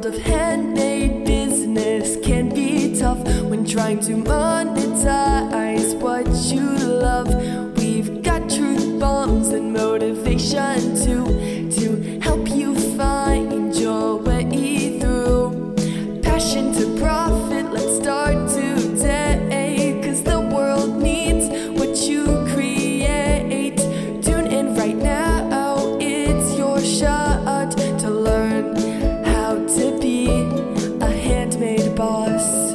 world of handmade business can be tough when trying to monetize what you love. We've got truth bombs and motivation to help you find your way through. Passion to profit, let's start today, 'cause the world needs what you create. Tune in right now, it's your shot to learn how to be a handmade boss.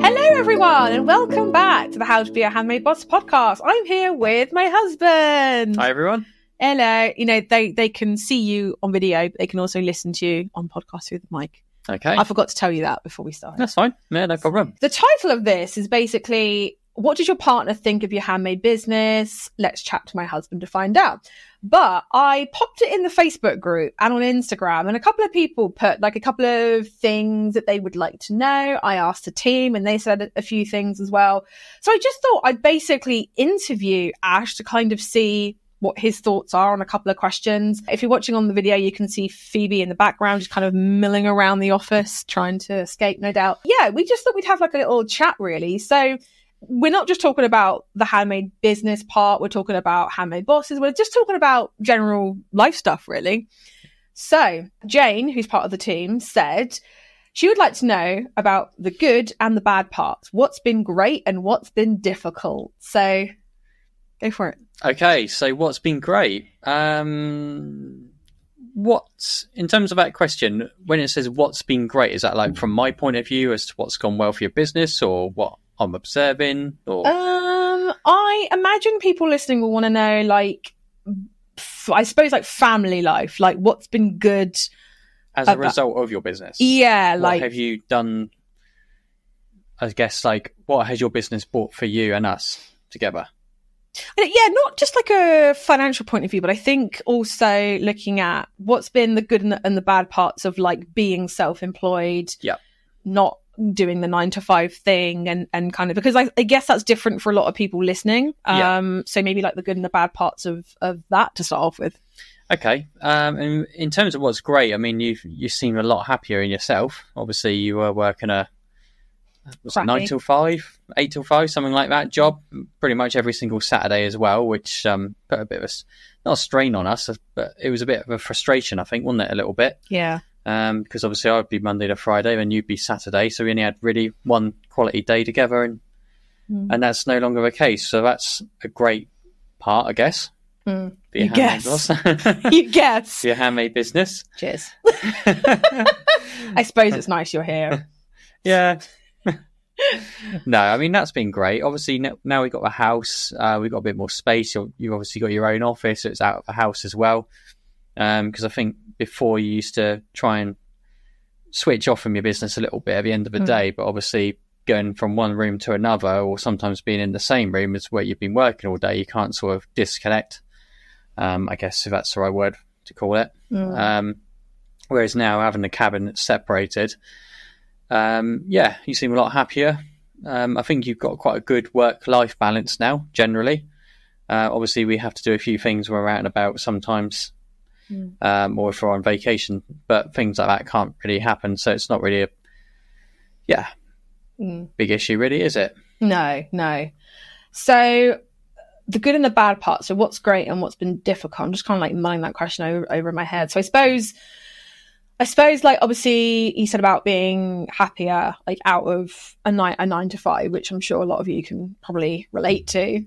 Hello everyone and welcome back to the How to Be a Handmade Boss podcast. I'm here with my husband. Hi everyone. Hello. You know, they can see you on video, but they can also listen to you on podcast through the mic. Okay. I forgot to tell you that before we started. That's fine. Yeah, no problem. The title of this is basically, what does your partner think of your handmade business? Let's chat to my husband to find out. But I popped it in the Facebook group and on Instagram, and a couple of people put like a couple of things that they would like to know. I asked the team and they said a few things as well. So I just thought I'd basically interview Ash to kind of see what his thoughts are on a couple of questions. If you're watching on the video, you can see Phoebe in the background just kind of milling around the office, trying to escape, no doubt. Yeah, we just thought we'd have like a little chat really. So we're not just talking about the handmade business part. We're talking about handmade bosses. We're just talking about general life stuff, really. So Jane, who's part of the team, said she would like to know about the good and the bad parts. What's been great and what's been difficult? So go for it. Okay, so what's been great? What's, in terms of that question, when it says what's been great, is that like from my point of view as to what's gone well for your business, or what I'm observing? Or I imagine people listening will want to know, like, I suppose, like family life, like what's been good as a result of your business. Yeah, what like, have you done? I guess, like, what has your business brought for you and us together? Yeah, not just like a financial point of view, but I think also looking at what's been the good and the bad parts of like being self-employed, not doing the 9 to 5 thing, and kind of, because I guess that's different for a lot of people listening. So maybe like the good and the bad parts of that to start off with. Okay. And in terms of what's great, I mean, you seem a lot happier in yourself. Obviously, you were working a 9 till 5, 8 till 5, something like that job, pretty much every single Saturday as well, which put a bit of not a strain on us, but it was a bit of a frustration, I think, wasn't it, a little bit? Yeah. Because obviously I'd be Monday to Friday and you'd be Saturday, so we only had really one quality day together, and that's no longer the case. So that's a great part, I guess. You guess. You guess. For your handmade business. Cheers. I suppose it's nice you're here. Yeah. No, I mean, that's been great. Obviously, now we've got a house, we've got a bit more space. You've obviously got your own office, so it's out of the house as well. Because I think before you used to try and switch off from your business a little bit at the end of the day, but obviously going from one room to another, or sometimes being in the same room as where you've been working all day, you can't sort of disconnect, I guess, if that's the right word to call it. Whereas now, having the cabinets separated, you seem a lot happier. I think you've got quite a good work-life balance now, generally. Obviously, we have to do a few things when we're out and about sometimes, or if we're on vacation, but things like that can't really happen, so it's not really a big issue, really, is it? No. So the good and the bad part, so what's great and what's been difficult, I'm just kind of like mulling that question over in my head. So I suppose, like, obviously you said about being happier, like, out of a 9 to 5, which I'm sure a lot of you can probably relate to.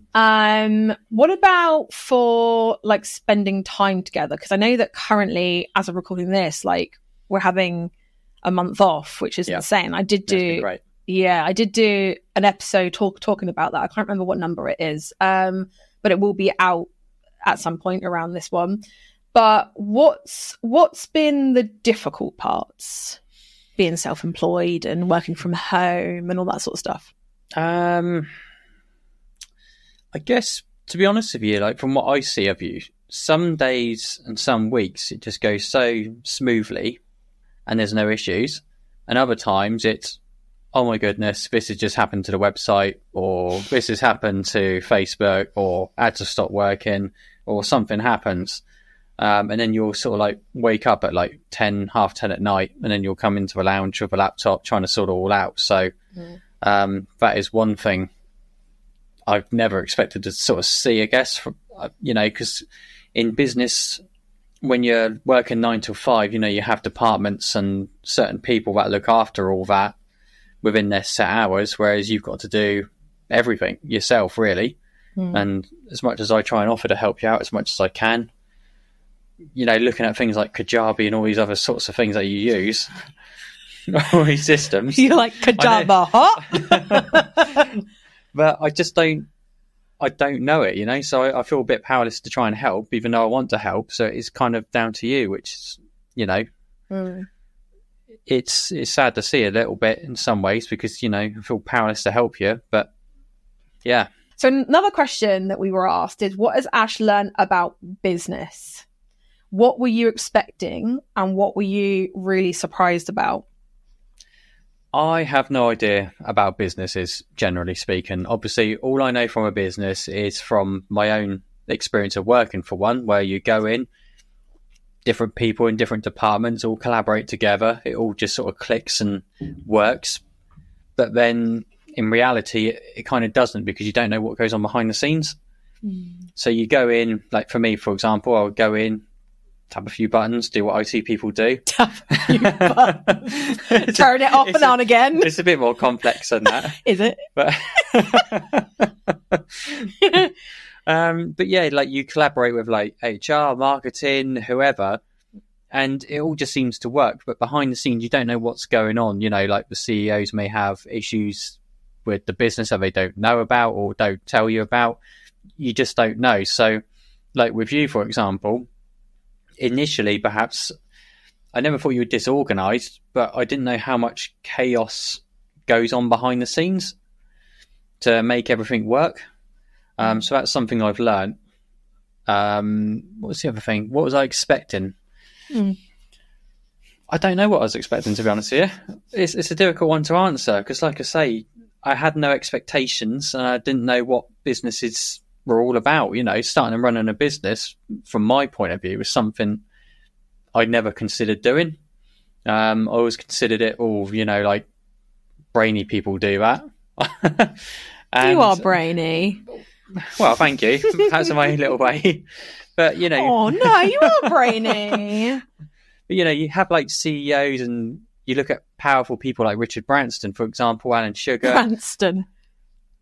What about for, like, spending time together? Because I know that currently, as of recording this, like, we're having a month off, which is insane. I did do an episode talking about that. I can't remember what number it is, but it will be out at some point around this one. But what's been the difficult parts, being self-employed and working from home and all that sort of stuff? I guess, to be honest with you, like, from what I see of you, some days and some weeks it just goes so smoothly and there's no issues, and other times it's, oh my goodness, this has just happened to the website, or this has happened to Facebook, or I had to stop working, or something happens. And then you'll sort of like wake up at like 10, half 10 at night, and then you'll come into a lounge with a laptop trying to sort it all out. So that is one thing I've never expected to sort of see, I guess, because in business, when you're working 9 to 5, you have departments and certain people that look after all that within their set hours, whereas you've got to do everything yourself, really. And as much as I try and offer to help you out as much as I can, looking at things like Kajabi and all these other sorts of things that you use, all these systems. You're like, Kajabi, huh? But I just don't know it, so I feel a bit powerless to try and help, even though I want to help. So it's kind of down to you, which is, it's sad to see a little bit in some ways, because, I feel powerless to help you. But yeah. So another question that we were asked is, what has Ash learned about business? What were you expecting and what were you really surprised about? I have no idea about businesses, generally speaking. Obviously, all I know from a business is from my own experience of working for one, where you go in, different people in different departments all collaborate together. It all just sort of clicks and works. But then in reality, it kind of doesn't, because you don't know what goes on behind the scenes. So you go in, like for me, for example, I would go in, tap a few buttons, do what IT people do. Tap a few buttons. Turn it off and on again. It's a bit more complex than that. Is it? But yeah, like you collaborate with like HR, marketing, whoever, and it all just seems to work. But behind the scenes, you don't know what's going on. Like the CEOs may have issues with the business that they don't know about or don't tell you about. You just don't know. So like with you, for example, initially, perhaps I never thought you were disorganized, but I didn't know how much chaos goes on behind the scenes to make everything work. So that's something I've learned. What was the other thing? What was I expecting? I don't know what I was expecting, to be honest with you. It's a difficult one to answer, because like I say, I had no expectations and I didn't know what businesses were all about. Starting and running a business, from my point of view, was something I'd never considered doing. I always considered it all, like brainy people do that. And, you are brainy. Well, thank you. That's my little way. But, Oh, no, you are brainy. But, you have like CEOs, and you look at powerful people like Richard Branson, for example, Alan Sugar. Branston.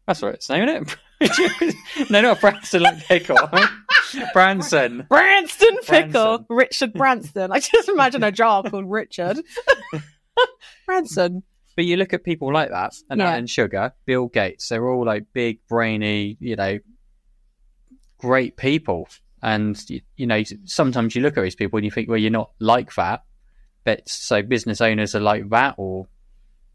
That's what it's named, isn't it? No, not Branson like pickle. Branson. Branston Pickle. Richard Branson. I just imagine a jar called Richard. Branson. But you look at people like that, and Alan Sugar, Bill Gates, they're all like big, brainy, great people. And, sometimes you look at these people and you think, well, you're not like that. But so business owners are like that, or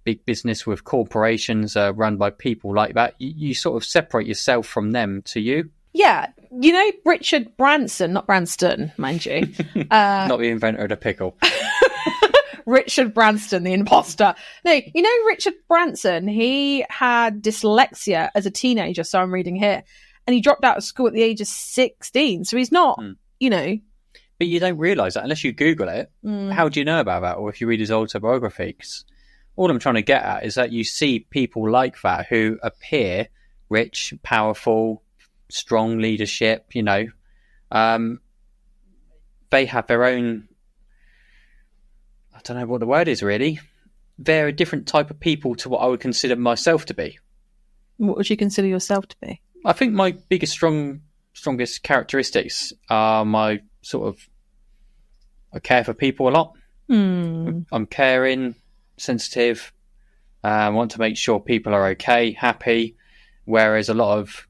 big business with corporations are run by people like that. You sort of separate yourself from them to you. Yeah. Richard Branson, not Branston, mind you. Not the inventor of the pickle. Richard Branson, the imposter. No, Richard Branson, he had dyslexia as a teenager, so I'm reading here. And he dropped out of school at the age of 16. So he's not, But you don't realise that unless you Google it. How do you know about that? Or if you read his autobiography? 'Cause all I'm trying to get at is that you see people like that who appear rich, powerful, strong leadership, they have their own, I don't know what the word is really. They're a different type of people to what I would consider myself to be. What would you consider yourself to be? I think my biggest, strongest characteristics are my sort of, I care for people a lot. I'm caring, sensitive. I want to make sure people are okay, happy. Whereas a lot of,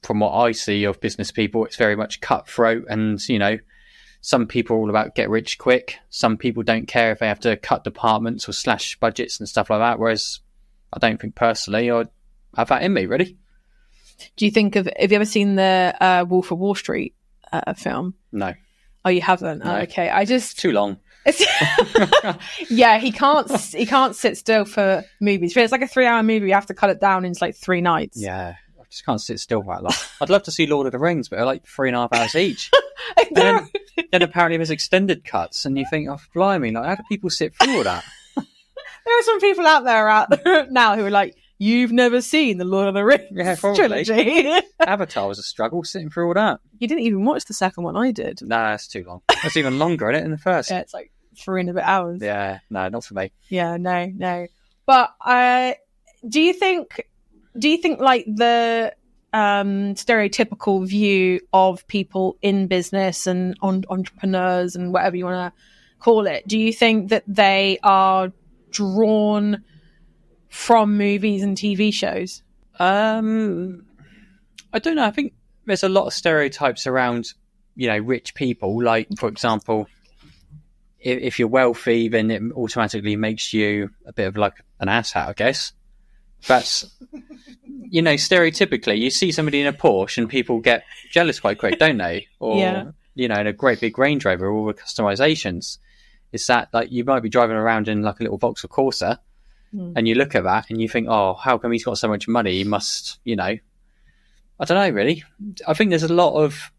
from what I see of business people, it's very much cutthroat, and some people are all about get rich quick. Some people don't care if they have to cut departments or slash budgets and stuff like that. Whereas I don't think personally I'd have that in me, really. Do you think have you ever seen the Wolf of Wall Street film? No. Oh, you haven't? No. Oh, okay. Too long. Yeah, he can't sit still for movies. It's like a 3-hour movie. You have to cut it down into like 3 nights. Yeah, I just can't sit still for that long. I'd love to see Lord of the Rings, but they're like 3.5 hours each. Then apparently there's extended cuts, and you think, oh, blimey, like, how do people sit through all that? There are some people out there now who are like, you've never seen the Lord of the Rings trilogy. Avatar was a struggle sitting through all that. You didn't even watch the second one. I did. Nah, that's too long. That's even longer, isn't it, than the first? Yeah, it's like 3 and a bit hours. Yeah, no, not for me. Yeah, no. But do you think like the stereotypical view of people in business and entrepreneurs and whatever you want to call it, do you think that they are drawn from movies and TV shows? I don't know. I think there's a lot of stereotypes around, rich people. Like, for example, if you're wealthy, then it automatically makes you a bit of like an asshat, I guess. That's, stereotypically, you see somebody in a Porsche and people get jealous quite quick, don't they? Or, in a great big Range Rover, all the customizations. It's that, like, you might be driving around in like a little Vauxhall Corsa, and you look at that and you think, oh, how come he's got so much money? He must, I don't know, really. I think there's a lot of,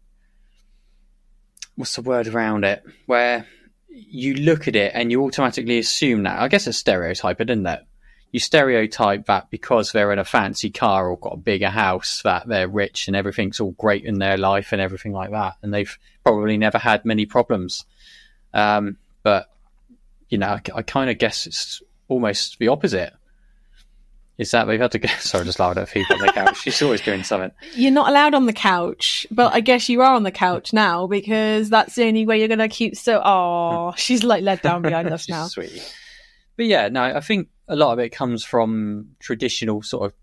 what's the word around it, where you look at it and you automatically assume that. I guess it's stereotype, isn't it? You stereotype that because they're in a fancy car or got a bigger house, that they're rich and everything's all great in their life and everything like that. And they've probably never had many problems. But, I kind of guess it's almost the opposite. Is that they've had to get... Sorry, just laughing at Phoebe on the couch. She's always doing something. You're not allowed on the couch, but I guess you are on the couch now because that's the only way you're going to keep... she's like led down behind us now. Sweet. But yeah, no, I think a lot of it comes from traditional sort of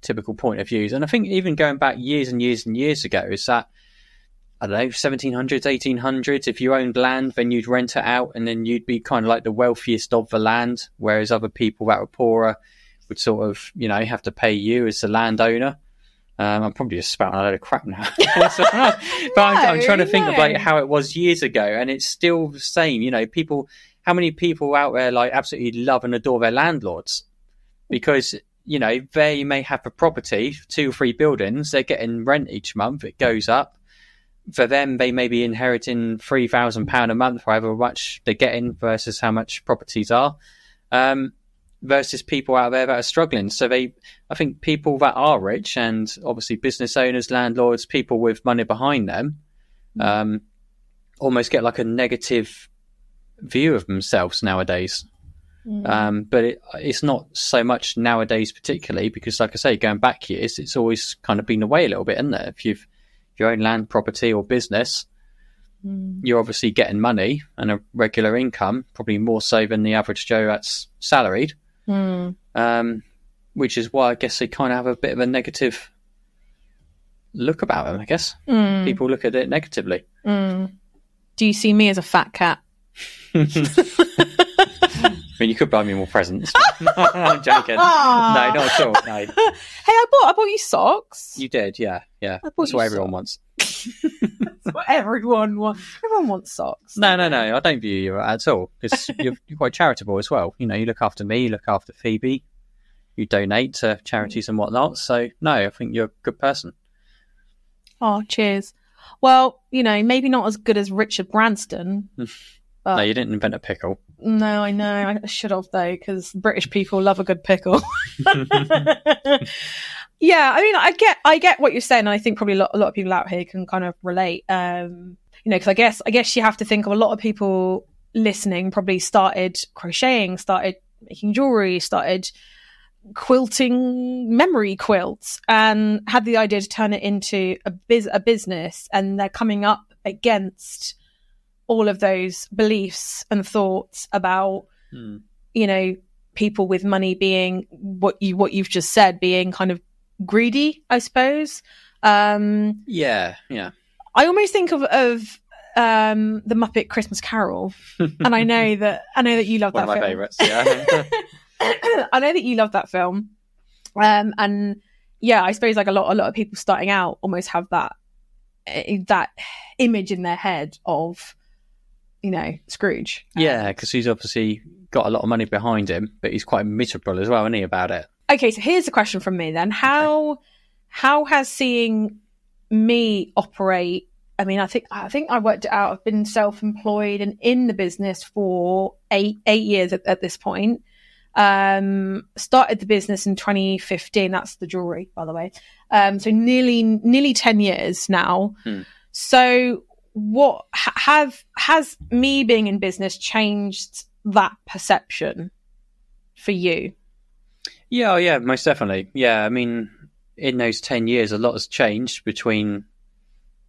typical point of views. And I think even going back years and years and years ago is that, I don't know, 1700s, 1800s, if you owned land, then you'd rent it out and then you'd be kind of like the wealthiest of the land, whereas other people that were poorer would sort of, have to pay you as the landowner. I'm probably just spouting a load of crap now. I'm trying to think of like how it was years ago, and it's still the same. How many people out there like absolutely love and adore their landlords? Because, they may have a property, 2 or 3 buildings, they're getting rent each month, it goes up. For them, they may be inheriting £3,000 a month, however much they're getting versus how much properties are. Versus people out there that are struggling. So I think people that are rich and obviously business owners, landlords, people with money behind them, almost get like a negative view of themselves nowadays. But it's not so much nowadays particularly because, like I say, going back years, it's always kind of been the way a little bit, isn't it? If you own land, property or business, you're obviously getting money and a regular income, probably more so than the average Joe that's salaried. Which is why I guess they kind of have a bit of a negative look about them, I guess. People look at it negatively. Do you see me as a fat cat? I mean, you could buy me more presents. I'm joking. No, not at all. No. Hey, I bought you socks. You did, yeah. That's what everyone wants. That's what everyone wants. Everyone wants socks. No. I don't view you at all. Because you're quite charitable as well. You look after me, you look after Phoebe, you donate to charities and whatnot. So, no, I think you're a good person. Oh, cheers. Well, maybe not as good as Richard Branson. No, you didn't invent a pickle. No, I know. I should have, though, because British people love a good pickle. Yeah, I mean, I get what you're saying, and I think probably a lot of people out here can kind of relate. Because I guess you have to think of a lot of people listening probably started crocheting, started making jewelry, started quilting memory quilts, and had the idea to turn it into a business, and they're coming up against all of those beliefs and thoughts about people with money being what you've just said, being kind of greedy, I suppose. Yeah. I almost think of the Muppet Christmas Carol, and I know that you love that film. One of my favourites. Yeah. I know that you love that film, and yeah, I suppose like a lot of people starting out almost have that image in their head of Scrooge. Yeah, because he's obviously got a lot of money behind him, but he's quite miserable as well, isn't he, about it? Okay, so here's a question from me then. How has seeing me operate I mean, I think I worked it out. I've been self-employed and in the business for eight years at this point. Started the business in 2015. That's the jewelry, by the way. So nearly 10 years now. So what has me being in business changed that perception for you? Yeah, most definitely. Yeah, I mean, in those 10 years, a lot has changed between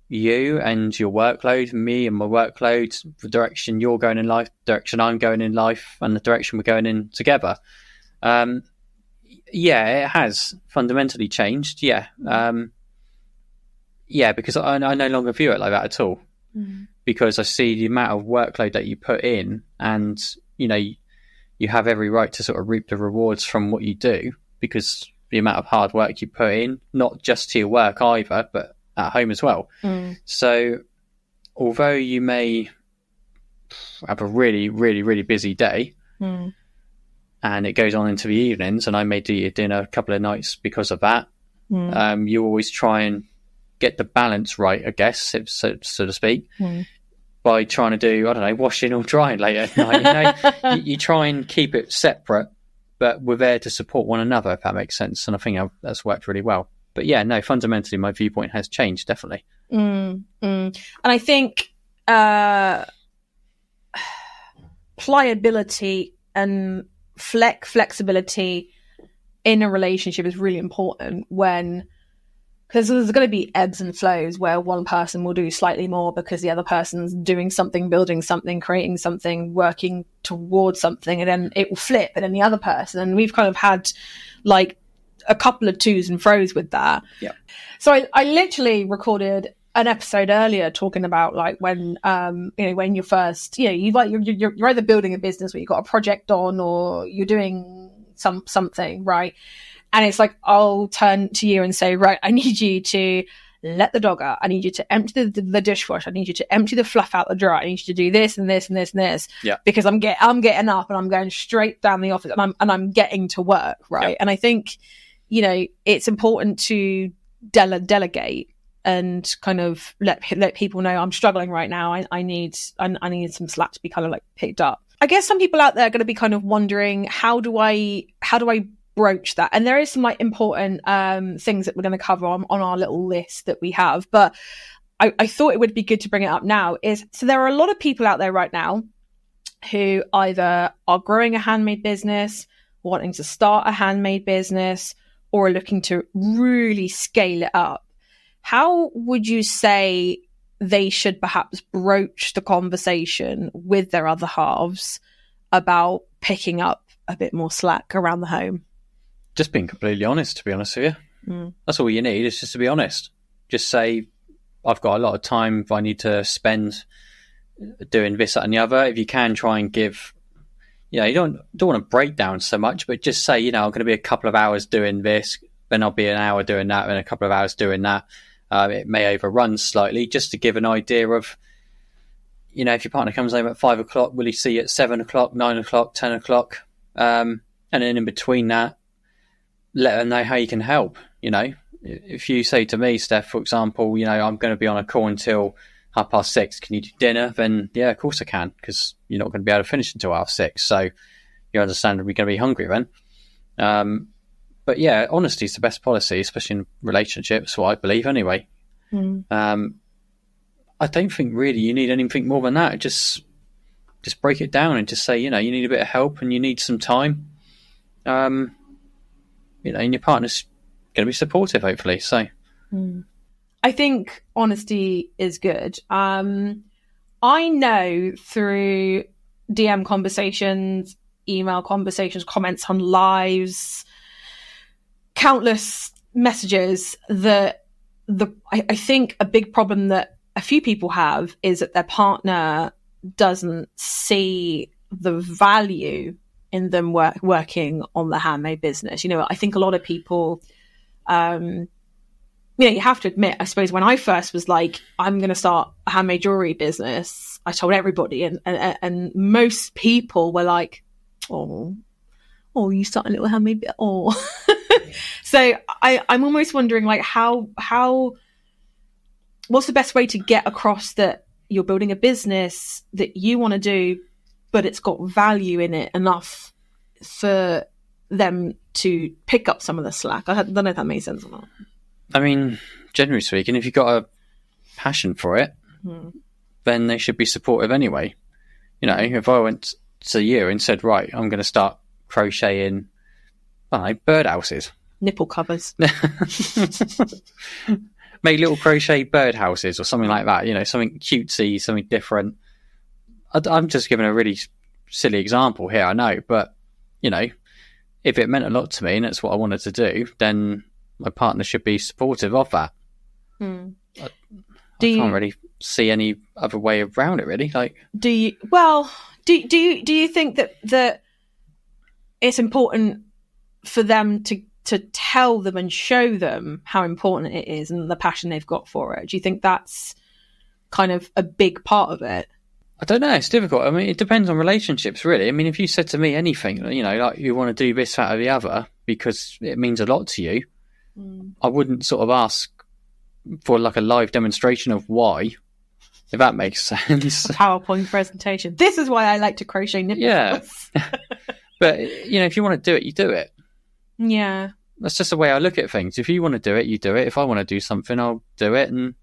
you and your workload, me and my workload, the direction you're going in life, direction I'm going in life, and the direction we're going in together. Yeah, it has fundamentally changed. Yeah. Yeah, because I no longer view it like that at all. Because I see the amount of workload that you put in, and, you know, you have every right to sort of reap the rewards from what you do, because the amount of hard work you put in, not just to your work either, but at home as well. So although you may have a really, really, really busy day and it goes on into the evenings, and I may do your dinner a couple of nights because of that, you always try and get the balance right, I guess, so to speak, by trying to do, I don't know, washing or drying late at night. You know, you try and keep it separate, but we're there to support one another, if that makes sense. And I think that's worked really well. But yeah, no, fundamentally, my viewpoint has changed, definitely. And I think pliability and flexibility in a relationship is really important, because there's going to be ebbs and flows where one person will do slightly more because the other person's doing something, building something, creating something, working towards something, and then it will flip, and then the other person. And we've kind of had like a couple of to's and fro's with that. Yeah. So I literally recorded an episode earlier talking about like when when you're first, you're either building a business where you've got a project on, or you're doing something, right? And it's like, I'll turn to you and say, right, I need you to let the dog out. I need you to empty the dishwasher. I need you to empty the fluff out the dryer. I need you to do this and this and this and this. Yeah. Because I'm getting up and I'm going straight down the office, and I'm getting to work, right? Yeah. And I think, it's important to delegate and kind of let people know, I'm struggling right now. I need some slack to be kind of like picked up. I guess some people out there are going to be kind of wondering, how do I broach that? And there is some like important things that we're going to cover on our little list that we have, but I thought it would be good to bring it up now. So there are a lot of people out there right now who either are growing a handmade business, wanting to start a handmade business, or are looking to really scale it up. How would you say they should perhaps broach the conversation with their other halves about picking up a bit more slack around the home? Just being completely honest, to be honest with you. That's all you need, is just to be honest. Just say, I've got a lot of time if I need to spend doing this, that and the other. If you can, try and give, you don't want to break down so much, but just say, I'm going to be a couple of hours doing this, then I'll be an hour doing that, and a couple of hours doing that. It may overrun slightly, just to give an idea of, if your partner comes home at 5 o'clock, will he see you at 7 o'clock, 9 o'clock, 10 o'clock? And then in between that, let them know how you can help. If you say to me, Steph, for example, I'm going to be on a call until 6:30, can you do dinner? Then yeah, of course I can, because you're not going to be able to finish until 6:30, so you're understandably going to be hungry then. But yeah, honesty is the best policy, especially in relationships, what I believe anyway. I don't think really you need anything more than that. Just break it down and just say, you need a bit of help and you need some time. And your partner's going to be supportive, hopefully. So I think honesty is good. I know through DM conversations, email conversations, comments on lives, countless messages, that I think a big problem that a few people have is that their partner doesn't see the value in them working on the handmade business. I think a lot of people, you have to admit, I suppose when I first was like, I'm going to start a handmade jewelry business, I told everybody, and most people were like, oh, you start a little handmade bit. Oh, so I'm almost wondering, like, how what's the best way to get across that you're building a business that you want to do, but it's got value in it enough for them to pick up some of the slack? I don't know if that makes sense or not. I mean, generally speaking, if you've got a passion for it, then they should be supportive anyway. You know, if I went to you and said, right, I'm going to start crocheting, I don't know, birdhouses. Nipple covers. Make little crochet birdhouses or something like that, you know, something cutesy, something different. I'm just giving a really silly example here, I know, but, you know, if it meant a lot to me and that's what I wanted to do, then my partner should be supportive of that. I can't really see any other way around it, really. Like, do you think that it's important for them to tell them and show them how important it is and the passion they've got for it? Do you think that's kind of a big part of it? I don't know. It's difficult. I mean, it depends on relationships, really. I mean, if you said to me anything, you know, like you want to do this, that, or the other because it means a lot to you, I wouldn't sort of ask for like a live demonstration of why, if that makes sense. A PowerPoint presentation. This is why I like to crochet nipples. Yeah. But, you know, if you want to do it, you do it. Yeah. That's just the way I look at things. If you want to do it, you do it. If I want to do something, I'll do it. And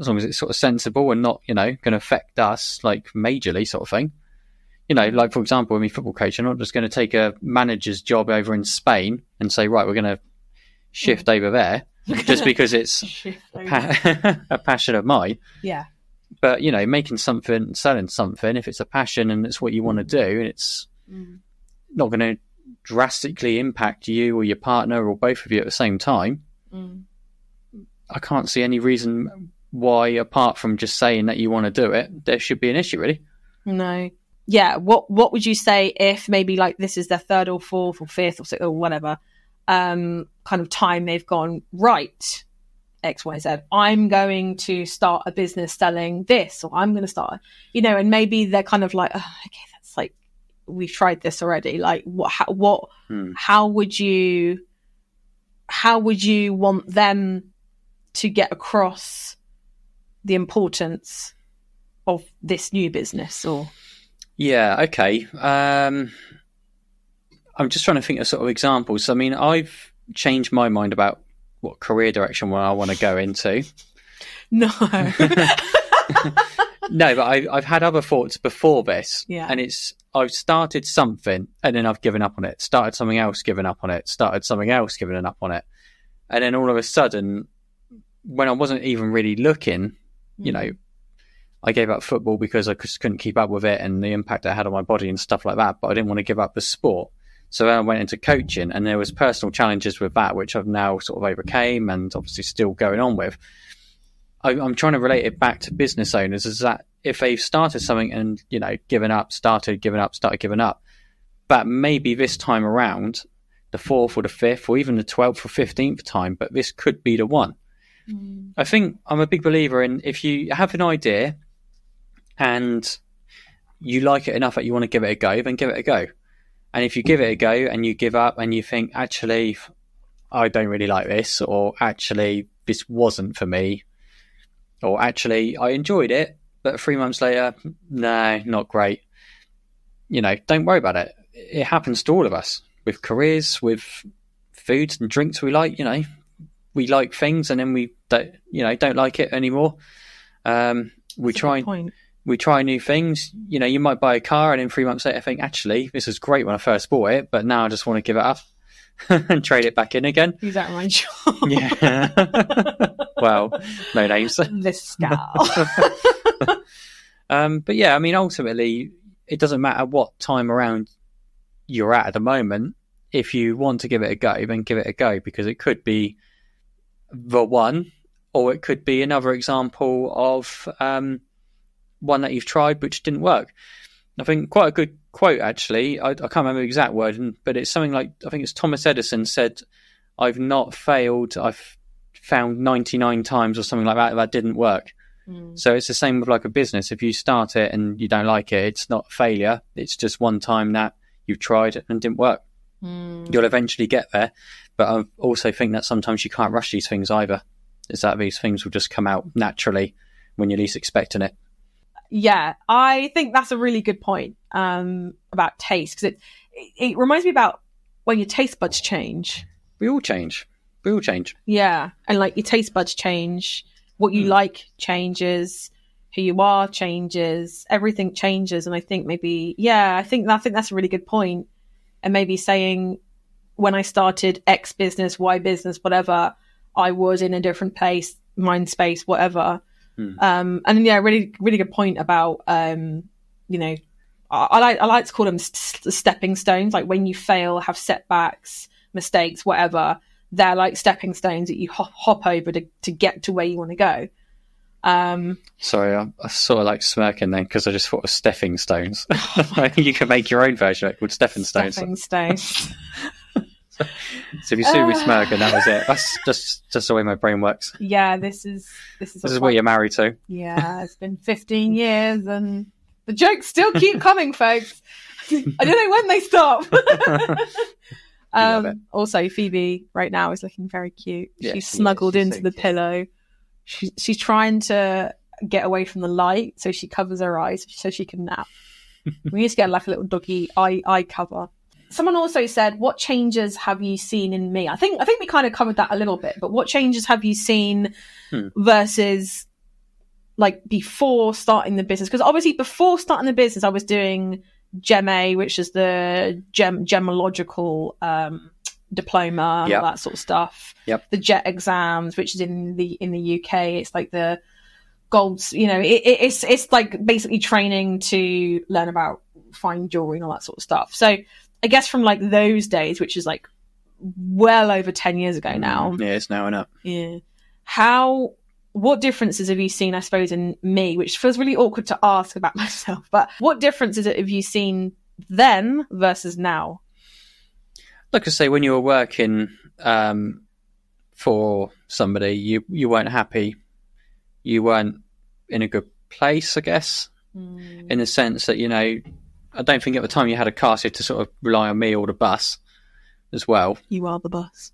as long as it's sort of sensible and not, you know, going to affect us like majorly sort of thing. You know, like, for example, with me football coach, I'm not just going to take a manager's job over in Spain and say, right, we're going to shift over there just because it's a passion of mine. Yeah. But, you know, making something, selling something, if it's a passion and it's what you want to do, and it's not going to drastically impact you or your partner or both of you at the same time, I can't see any reason why, apart from just saying that you want to do it, there should be an issue, really. No. Yeah. What would you say if maybe like this is their third or fourth or fifth or sixth or whatever kind of time they've gone, right, XYZ, I'm going to start a business selling this, or I'm going to start, you know, and maybe they're kind of like, oh, okay, that's like, we've tried this already. Like how would you want them to get across the importance of this new business? Or okay, I'm just trying to think of sort of examples. I mean, I've changed my mind about what career direction I want to go into. No. No, but I've had other thoughts before this. Yeah. And I've started something and then I've given up on it. Started something else, given up on it. Started something else, given up on it. And then all of a sudden, when I wasn't even really looking, you know, I gave up football because I just couldn't keep up with it and the impact it had on my body and stuff like that. But I didn't want to give up the sport. So then I went into coaching, and there was personal challenges with that, which I've now sort of overcame and obviously still going on with. I'm trying to relate it back to business owners, is that if they've started something and, you know, started giving up, but maybe this time around, the 4th or the 5th or even the 12th or 15th time, but this could be the one. I think I'm a big believer in, if you have an idea and you like it enough that you want to give it a go, then give it a go. And if you give it a go and you give up and you think, actually, I don't really like this, or actually, this wasn't for me, or actually, I enjoyed it, but 3 months later, no, not great. You know, don't worry about it. It happens to all of us with careers, with foods and drinks we like. You know, we like things and then we don't like it anymore. We try new things. You know, you might buy a car and then 3 months later think, actually, this was great when I first bought it, but now I just want to give it up and trade it back in again. Who's that remind you? Yeah. Well, no names. This gal. But yeah, I mean, ultimately, it doesn't matter what time around you're at the moment. If you want to give it a go, then give it a go, because it could be the one, or it could be another example of one that you've tried which didn't work. I think quite a good quote, actually. I can't remember the exact word, but it's something like, I think it's Thomas Edison said, I've not failed, I've found 99 times or something like that didn't work. So it's the same with like a business. If you start it and you don't like it, it's not failure. It's just one time that you've tried it and didn't work. You'll eventually get there. But I also think that sometimes you can't rush these things either. is that these things will just come out naturally when you're least expecting it. Yeah, I think that's a really good point about taste, because it reminds me about when your taste buds change. We all change. Yeah, and like your taste buds change, what you like changes, who you are changes, everything changes. And I think I think that's a really good point. And maybe saying, when I started X business, Y business, whatever, I was in a different place, mind space, whatever. And yeah, really, really good point about, you know, I like to call them stepping stones. Like when you fail, have setbacks, mistakes, whatever, they're like stepping stones that you hop over to get to where you want to go. Sorry, I sort of like smirking then because I just thought of stepping stones. You can make your own version of it called stepping stones. Stepping stones. So if you see me smirking, that was it. That's just the way my brain works. Yeah, this is what you're married to. Yeah, it's been 15 years and the jokes still keep coming, folks. I don't know when they stop. Also, Phoebe right now is looking very cute. Yeah, she's snuggled into the pillow. She's trying to get away from the light, so she covers her eyes so she can nap. We need to get like a little doggy eye cover. Someone also said, what changes have you seen in me? I think we kind of covered that a little bit, but what changes have you seen versus like before starting the business? Because obviously before starting the business, I was doing GEMA, which is the gemological diploma and all that sort of stuff. Yep. The JET exams, which is in the UK, it's like the golds, you know, it's like basically training to learn about fine jewelry and all that sort of stuff. So I guess from like those days, which is like well over 10 years ago now. Yeah, it's now and up. Yeah. What differences have you seen, I suppose, in me, which feels really awkward to ask about myself, but what differences have you seen then versus now? Like I say, when you were working for somebody, you weren't happy. You weren't in a good place, I guess, in the sense that, you know, I don't think at the time you had a car, so you had to sort of rely on me or the bus as well. You are the bus.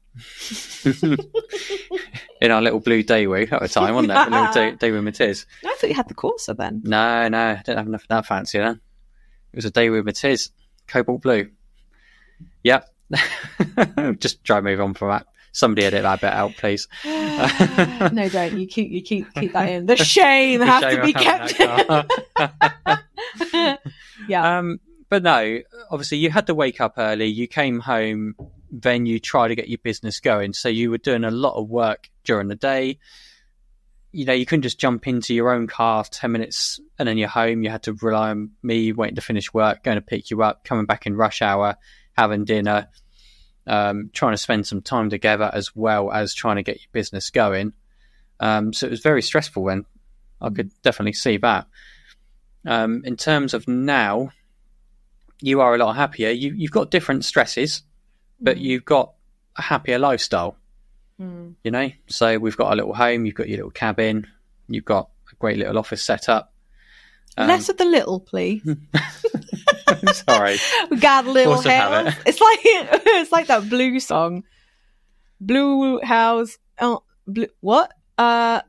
In our little blue Daewoo at the time, wasn't it? The little Daewoo Matiz. I thought you had the Corsa then. No, I didn't have enough of that fancy then. It was a Daewoo Matiz, cobalt blue. Yep. Just try and move on from that. Somebody edit that bit out, please. No, don't. You keep that in. The shame has to be kept in. Yeah. But no, obviously you had to wake up early. You came home, then you try to get your business going. So you were doing a lot of work during the day. You know, you couldn't just jump into your own car 10 minutes and then you're home. You had to rely on me waiting to finish work, going to pick you up, coming back in rush hour, having dinner, trying to spend some time together as well as trying to get your business going. So it was very stressful then. I could definitely see that. In terms of now, you are a lot happier. You've got different stresses, but you've got a happier lifestyle, you know? So we've got a little home, you've got your little cabin, you've got a great little office set up. Less of the little, please. Sorry. We got a little house. It's like that Blue song. Blue house. Oh, blue, what? Now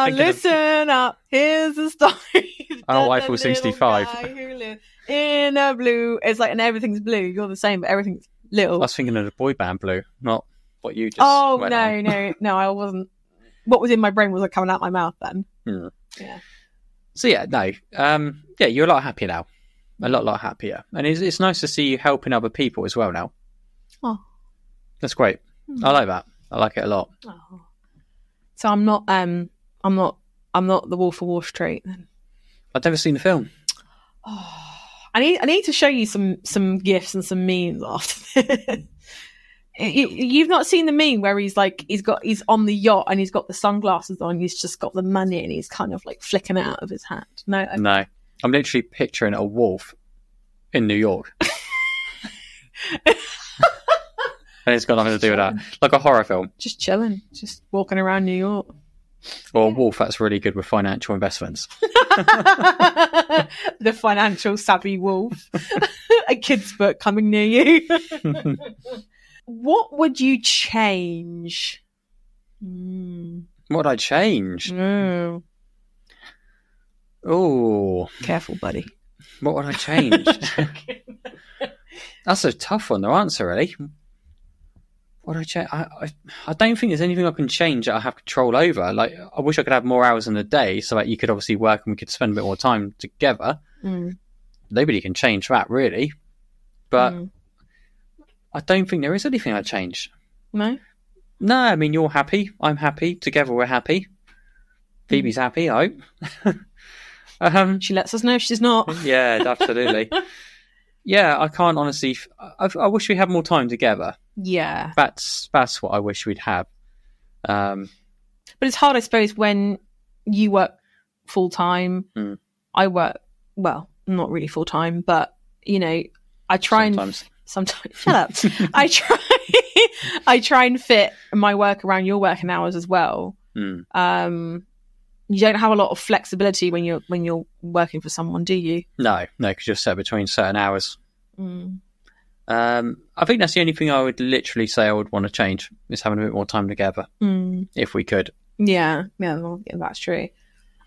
listen up. Here's the story. Oh, Eiffel 65. In a blue. It's like, and everything's blue. You're the same, but everything's little. I was thinking of the boy band Blue, not what you just went on. No, I wasn't. What was in my brain was like coming out my mouth then. Yeah. So yeah, no. Yeah, you're a lot happier now. A lot happier. And it's nice to see you helping other people as well now. Oh. That's great. I like that. I like it a lot. Oh. So I'm not the Wolf of Wall Street then. I've never seen the film. Oh, I need to show you some gifs and some memes after this. You've not seen the meme where he's on the yacht and he's got the sunglasses on, he's just got the money and he's kind of like flicking it out of his hand. No. No. I'm literally picturing a wolf in New York. And it's got nothing to do with that. Like a horror film. Just chilling. Just walking around New York. Or a wolf that's really good with financial investments. The financial savvy wolf. A kid's book coming near you. What would you change? What What would I change? Mm. Oh, Careful, buddy. what would I change? That's a tough one to answer, really. What would I change? I don't think there's anything I can change that I have control over. Like, I wish I could have more hours in the day so that you could obviously work and we could spend a bit more time together. Nobody can change that, really. But I don't think there is anything I'd change. No? No, I mean, you're happy. I'm happy. Together we're happy. Phoebe's happy, I hope. She lets us know if she's not. Yeah, absolutely. Yeah, I can't honestly... I wish we had more time together. Yeah. That's what I wish we'd have. But it's hard, I suppose, when you work full-time. I work, well, not really full-time, but, you know, I try sometimes shut up. I try and fit my work around your working hours as well. You don't have a lot of flexibility when you're working for someone, do you? No, because you're set between certain hours. I think that's the only thing I would literally say I would want to change, is having a bit more time together, if we could. Yeah, well, that's true.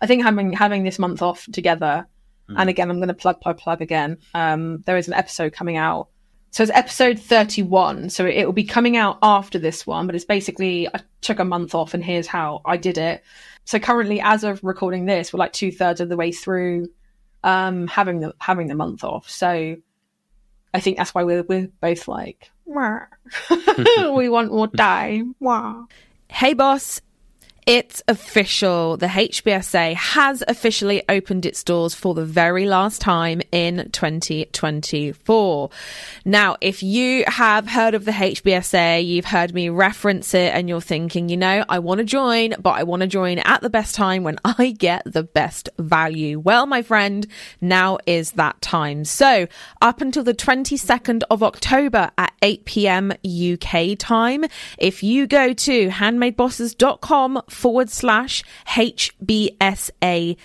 I think having this month off together, and again, I'm going to plug again. There is an episode coming out. So it's episode 31. So it will be coming out after this one, but it's basically, I took a month off and here's how I did it. So currently, as of recording this, we're like 2/3 of the way through having the month off. So I think that's why we're both like, we want more time. Hey, boss. It's official. The HBSA has officially opened its doors for the very last time in 2024. Now, if you have heard of the HBSA, you've heard me reference it and you're thinking, you know, I want to join, but I want to join at the best time when I get the best value. Well, my friend, now is that time. So up until the 22nd of October at 8 p.m. UK time, if you go to handmadebosses.com/HBSA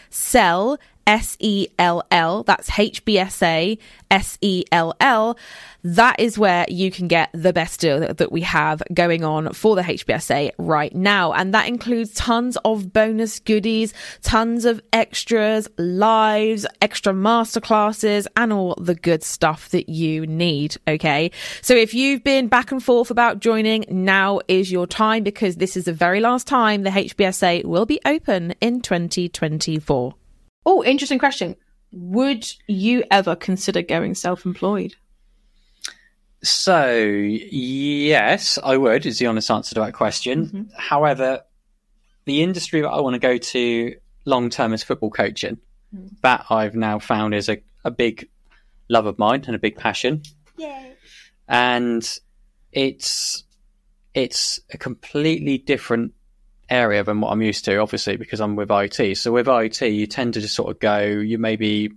sell, SELL, that's HBSA SELL, that is where you can get the best deal that we have going on for the HBSA right now. And that includes tons of bonus goodies, tons of extras, lives, extra masterclasses, and all the good stuff that you need. Okay. So if you've been back and forth about joining, now is your time, because this is the very last time the HBSA will be open in 2024. Oh, interesting question. Would you ever consider going self-employed? So, yes, I would, is the honest answer to that question. However, the industry that I want to go to long-term is football coaching. That I've now found is a big love of mine and a big passion. Yay. And it's a completely different area than what I'm used to, obviously, because I'm with IT. So with IT, you tend to just sort of go, you may be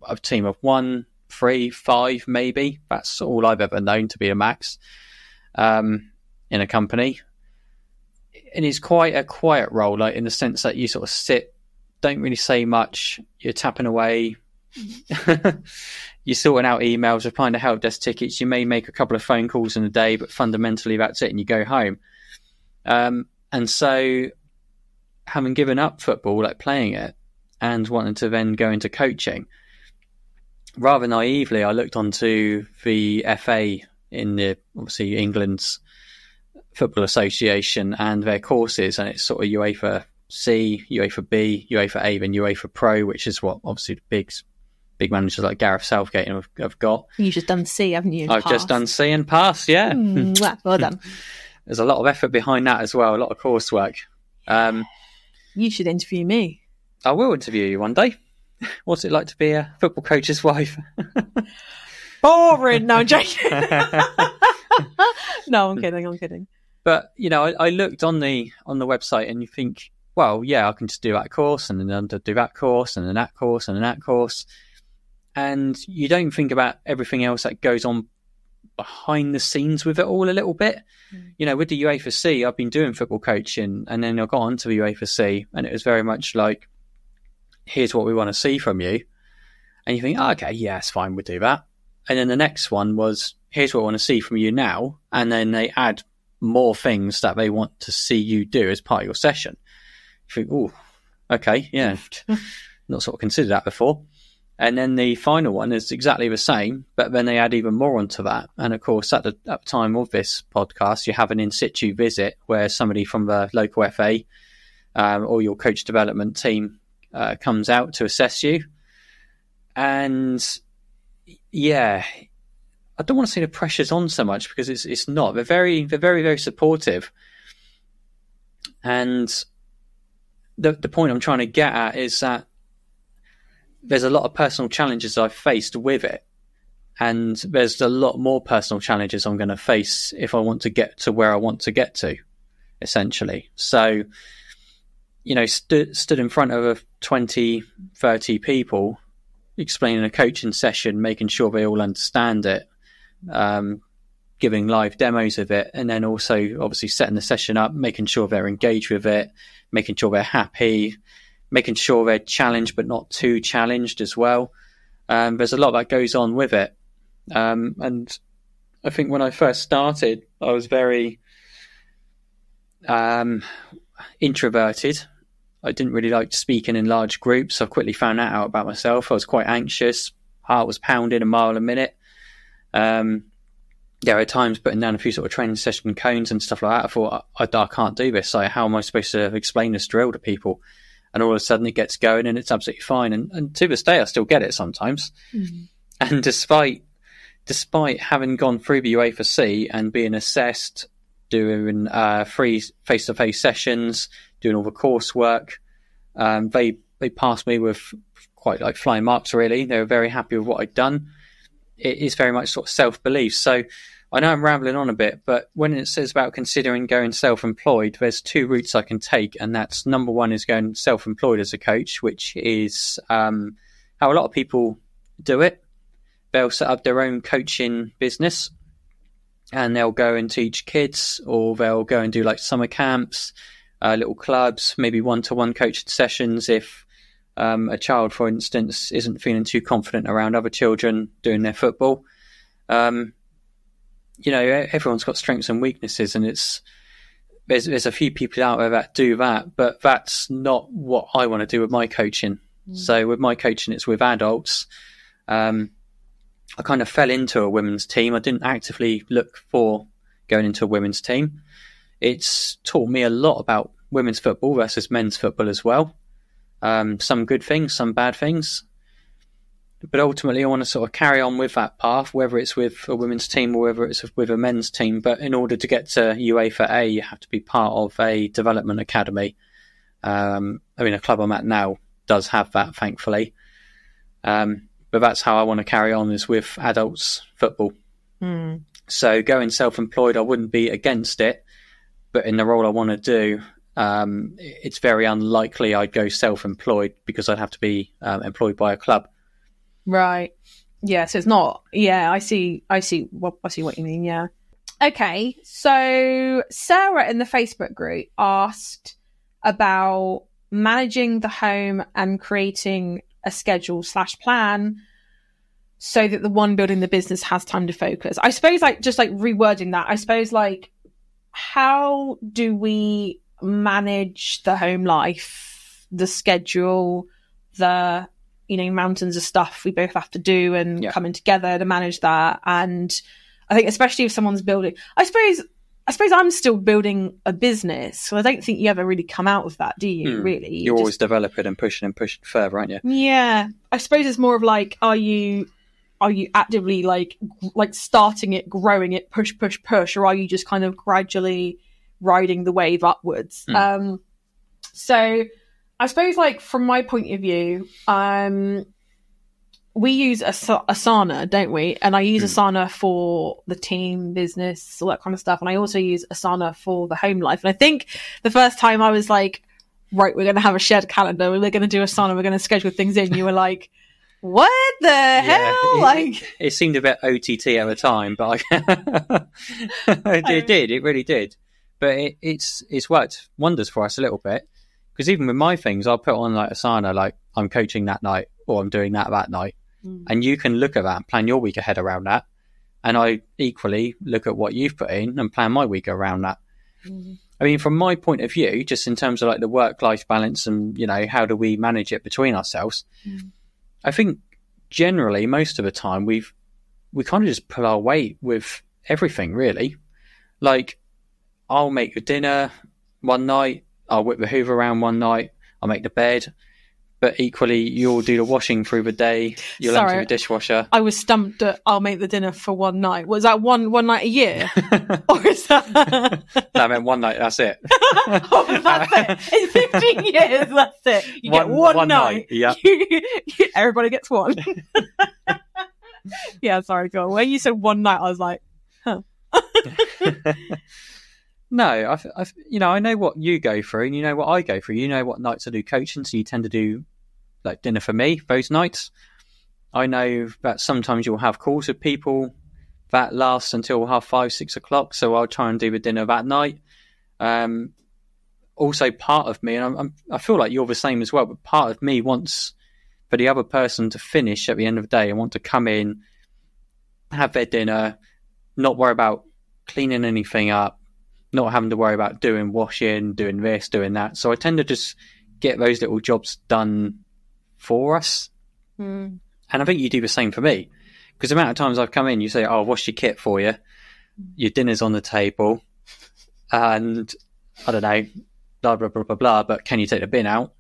a team of 1, 3, 5, maybe. That's all I've ever known to be a max in a company. And it's quite a quiet role, like in the sense that you sort of sit, don't really say much, you're tapping away, you're sorting out emails, replying to help desk tickets, you may make a couple of phone calls in a day, but fundamentally that's it, and you go home. And so, having given up football, like playing it, and wanting to then go into coaching, rather naively, I looked onto the FA in the, obviously, England's Football Association and their courses, and it's sort of UEFA C, UEFA B, UEFA A, then UEFA Pro, which is what obviously the big managers like Gareth Southgate have got. You've just done C, haven't you? I've just done C and passed, yeah. Well done. There's a lot of effort behind that as well, a lot of coursework. You should interview me. I will interview you one day. What's it like to be a football coach's wife? Boring. No, I'm joking. No, I'm kidding. But, you know, I looked on the website and you think, well, yeah, I can just do that course and then do that course and then that course and then that course. And you don't think about everything else that goes on behind the scenes with it all a little bit. You know, with the UEFA C, I've been doing football coaching and then I got onto the UEFA C and it was very much like, here's what we want to see from you. And you think, oh, okay, yeah, it's fine, we'll do that. And then the next one was, here's what we want to see from you now. And then they add more things that they want to see you do as part of your session. think, oh, okay, yeah, not sort of considered that before. And then the final one is exactly the same, but then they add even more onto that. And of course, at the time of this podcast, you have an in situ visit where somebody from the local FA or your coach development team comes out to assess you. And yeah, I don't want to say the pressure's on so much, because it's not. They're very, very supportive. And the point I'm trying to get at is that there's a lot of personal challenges I've faced with it. And there's a lot more personal challenges I'm going to face if I want to get to where I want to get to, essentially. So, you know, stood in front of 20, 30 people, explaining a coaching session, making sure they all understand it, giving live demos of it, and then also obviously setting the session up, making sure they're engaged with it, making sure they're happy, making sure they're challenged but not too challenged as well. There's a lot that goes on with it. And I think when I first started, I was very introverted. I didn't really like speaking in large groups. I quickly found that out about myself. I was quite anxious. Heart was pounding a mile a minute. There are times putting down a few sort of training session cones and stuff like that. I thought, I can't do this. Like, how am I supposed to explain this drill to people? And all of a sudden it gets going and it's absolutely fine. And to this day, I still get it sometimes. Mm-hmm. And despite having gone through the UEFA and being assessed, doing free face-to-face sessions, doing all the coursework, they passed me with quite like flying marks, really. They were very happy with what I'd done. It is very much sort of self-belief. So I know I'm rambling on a bit, but when it says about considering going self-employed, there's two routes I can take. And that's, number one is going self-employed as a coach, which is how a lot of people do it. They'll set up their own coaching business and they'll go and teach kids, or they'll go and do like summer camps, little clubs, maybe one-to-one coaching sessions if a child, for instance, isn't feeling too confident around other children doing their football. You know, everyone's got strengths and weaknesses, and there's a few people out there that do that, but that's not what I want to do with my coaching. So with my coaching, it's with adults. I kind of fell into a women's team. I didn't actively look for going into a women's team. It's taught me a lot about women's football versus men's football as well. Some good things, some bad things. But ultimately, I want to sort of carry on with that path, whether it's with a women's team or whether it's with a men's team. But in order to get to UEFA A, you have to be part of a development academy. I mean, a club I'm at now does have that, thankfully. But that's how I want to carry on, is with adults football. So going self-employed, I wouldn't be against it. But in the role I want to do, it's very unlikely I'd go self-employed, because I'd have to be employed by a club. Right. Yeah. So it's not. Yeah. I see what you mean. Yeah. Okay. So Sarah in the Facebook group asked about managing the home and creating a schedule / plan so that the one building the business has time to focus. I suppose, like, just like rewording that, I suppose, like, how do we manage the home life, the schedule, the, you know, mountains of stuff we both have to do, and coming together to manage that. And I think especially if someone's building, I suppose I'm still building a business, so I don't think you ever really come out of that, do you? Really, you're always developing and pushing further, aren't you? Yeah, I suppose it's more of like, are you actively like starting it, growing it, push, or are you just kind of gradually riding the wave upwards? So I suppose, like, from my point of view, we use Asana, don't we? And I use Asana for the team, business, all that kind of stuff. And I also use Asana for the home life. And I think the first time I was like, right, we're going to have a shared calendar, we're going to do Asana, we're going to schedule things in, you were like, what the hell? It seemed a bit OTT at the time, but it really did. But it's worked wonders for us a little bit. Because even with my things, I'll put on like Asana, like I'm coaching that night or I'm doing that night. And you can look at that and plan your week ahead around that. And I equally look at what you've put in and plan my week around that. I mean, from my point of view, just in terms of like the work-life balance and, you know, how do we manage it between ourselves, I think generally most of the time we kind of just pull our weight with everything, really. Like, I'll make the dinner one night, I'll whip the hoover around one night, I'll make the bed, but equally you'll do the washing through the day, you'll empty the dishwasher. I was stumped at I'll make the dinner for one night. Was that one night a year? Or is that... No, I meant one night, that's it. Oh, that's it. In 15 years, that's it. You get one night. Yeah. Everybody gets one. Yeah, sorry, go on. When you said one night, I was like, huh. No, I know what you go through, and you know what I go through. You know what nights I do coaching, so you tend to do like dinner for me those nights. I know that sometimes you'll have calls with people that last until 5:30, 6 o'clock, so I'll try and do the dinner that night. Also, part of me, and I feel like you're the same as well, but part of me wants for the other person to finish at the end of the day and want to come in, have their dinner, not worry about cleaning anything up, not having to worry about doing washing, doing this, doing that. So I tend to just get those little jobs done for us. And I think you do the same for me. Because the amount of times I've come in, you say, oh, I'll wash your kit for you. Your dinner's on the table. And I don't know, blah, blah, blah, blah, blah, but can you take the bin out?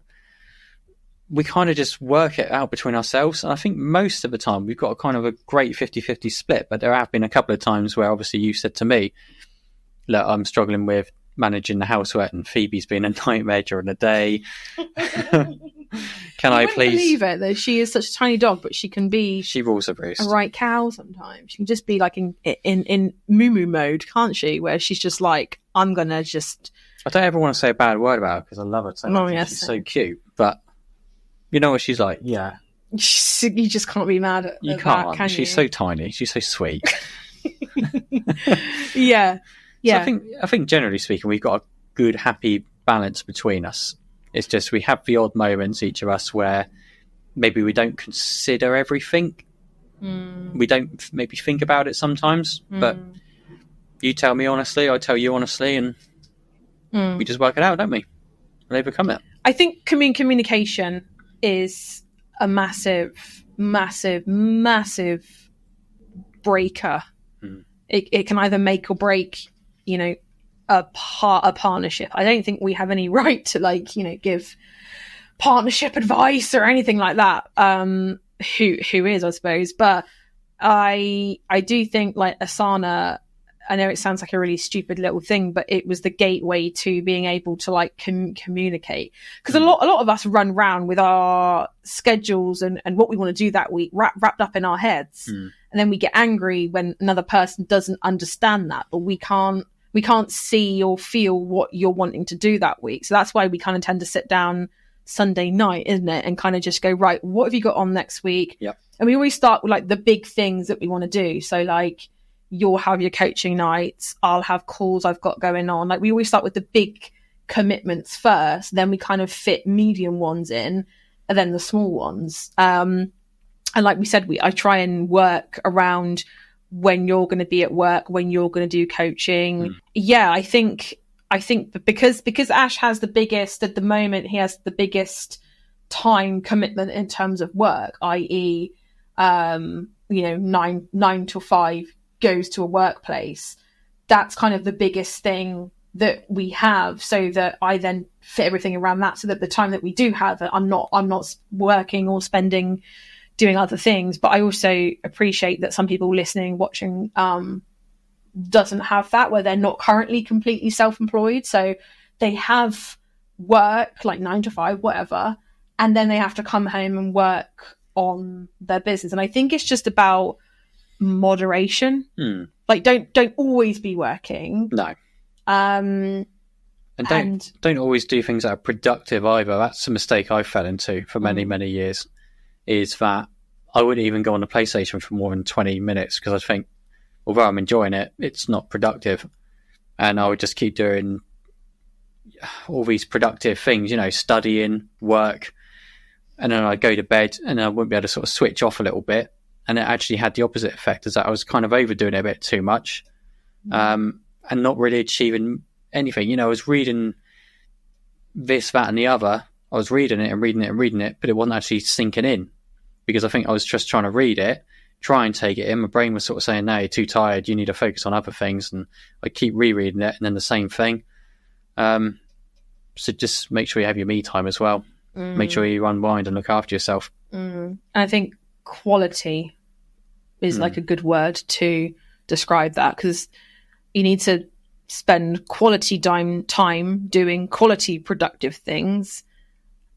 We kind of just work it out between ourselves. And I think most of the time we've got a kind of a great 50-50 split. But there have been a couple of times where obviously you said to me, look, I'm struggling with managing the housework and Phoebe's been a nightmare during the day. Can I please believe it that she is such a tiny dog, but she can be she rules the roost. A right cow sometimes. She can just be like in moo mode, can't she? Where she's just like, I'm gonna just. I don't ever want to say a bad word about her because I love her so much. Yes, she's so cute, but you know what she's like. Yeah, you just can't be mad at you. Can't. That, can she's so tiny. She's so sweet. Yeah. Yeah. So I think generally speaking, we've got a good, happy balance between us. It's just we have the odd moments, each of us, where maybe we don't consider everything. We don't maybe think about it sometimes, but you tell me honestly, I tell you honestly, and we just work it out, don't we? And overcome it. I think communication is a massive, massive, massive breaker. It can either make or break, you know, a partnership. I don't think we have any right to, like, you know, give partnership advice or anything like that. Who is, I suppose, but I do think, like, Asana, I know it sounds like a really stupid little thing, but it was the gateway to being able to, like, communicate. Because a lot of us run around with our schedules and what we want to do that week wrapped up in our heads. And then we get angry when another person doesn't understand that, but we can't see or feel what you're wanting to do that week. So that's why we kind of tend to sit down Sunday night, isn't it? And kind of just go, right, what have you got on next week? Yep. And we always start with, like, the big things that we want to do. So, like, you'll have your coaching nights, I'll have calls I've got going on. Like, we always start with the big commitments first, then we kind of fit medium ones in, and then the small ones. And like we said, I try and work around when you're going to be at work, when you're going to do coaching. Yeah, I think because Ash has the biggest, at the moment, he has the biggest time commitment in terms of work, i.e., you know, 9 to 5 goes to a workplace. That's kind of the biggest thing that we have, so that I then fit everything around that, so that the time that we do have, I'm not working or spending doing other things. But I also appreciate that some people listening, watching, doesn't have that, where they're not currently completely self-employed. So they have work, like 9 to 5, whatever, and then they have to come home and work on their business. And I think it's just about moderation. Like, don't always be working. No. And don't always do things that are productive either. That's a mistake I fell into for many years, is that I wouldn't even go on the PlayStation for more than 20 minutes because I think, although I'm enjoying it, it's not productive. And I would just keep doing all these productive things, you know, studying, work, and then I'd go to bed and I wouldn't be able to sort of switch off a little bit. And it actually had the opposite effect, as that I was kind of overdoing it a bit too much, and not really achieving anything. You know, I was reading this, that, and the other. I was reading it and reading it and reading it, but it wasn't actually sinking in because I think I was just trying to read it, try and take it in. My brain was sort of saying, no, you're too tired. You need to focus on other things. And I keep rereading it and then the same thing. So just make sure you have your me time as well. Make sure you unwind and look after yourself. And I think quality is like a good word to describe that, because you need to spend quality time doing quality productive things,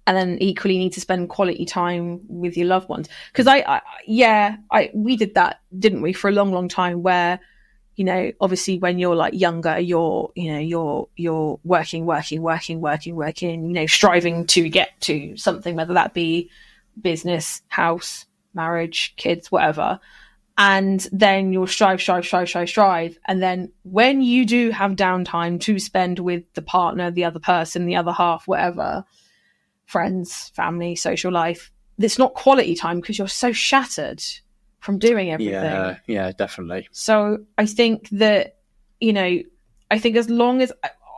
and then equally you need to spend quality time with your loved ones. Because we did that, didn't we, for a long time, where, you know, obviously when you're like younger, you're working, you know, striving to get to something, whether that be business, house, marriage, kids, whatever. And then you'll strive. And then when you do have downtime to spend with the partner, the other person, the other half, whatever, friends, family, social life, it's not quality time because you're so shattered from doing everything. Yeah, definitely. So I think that, you know, as long as,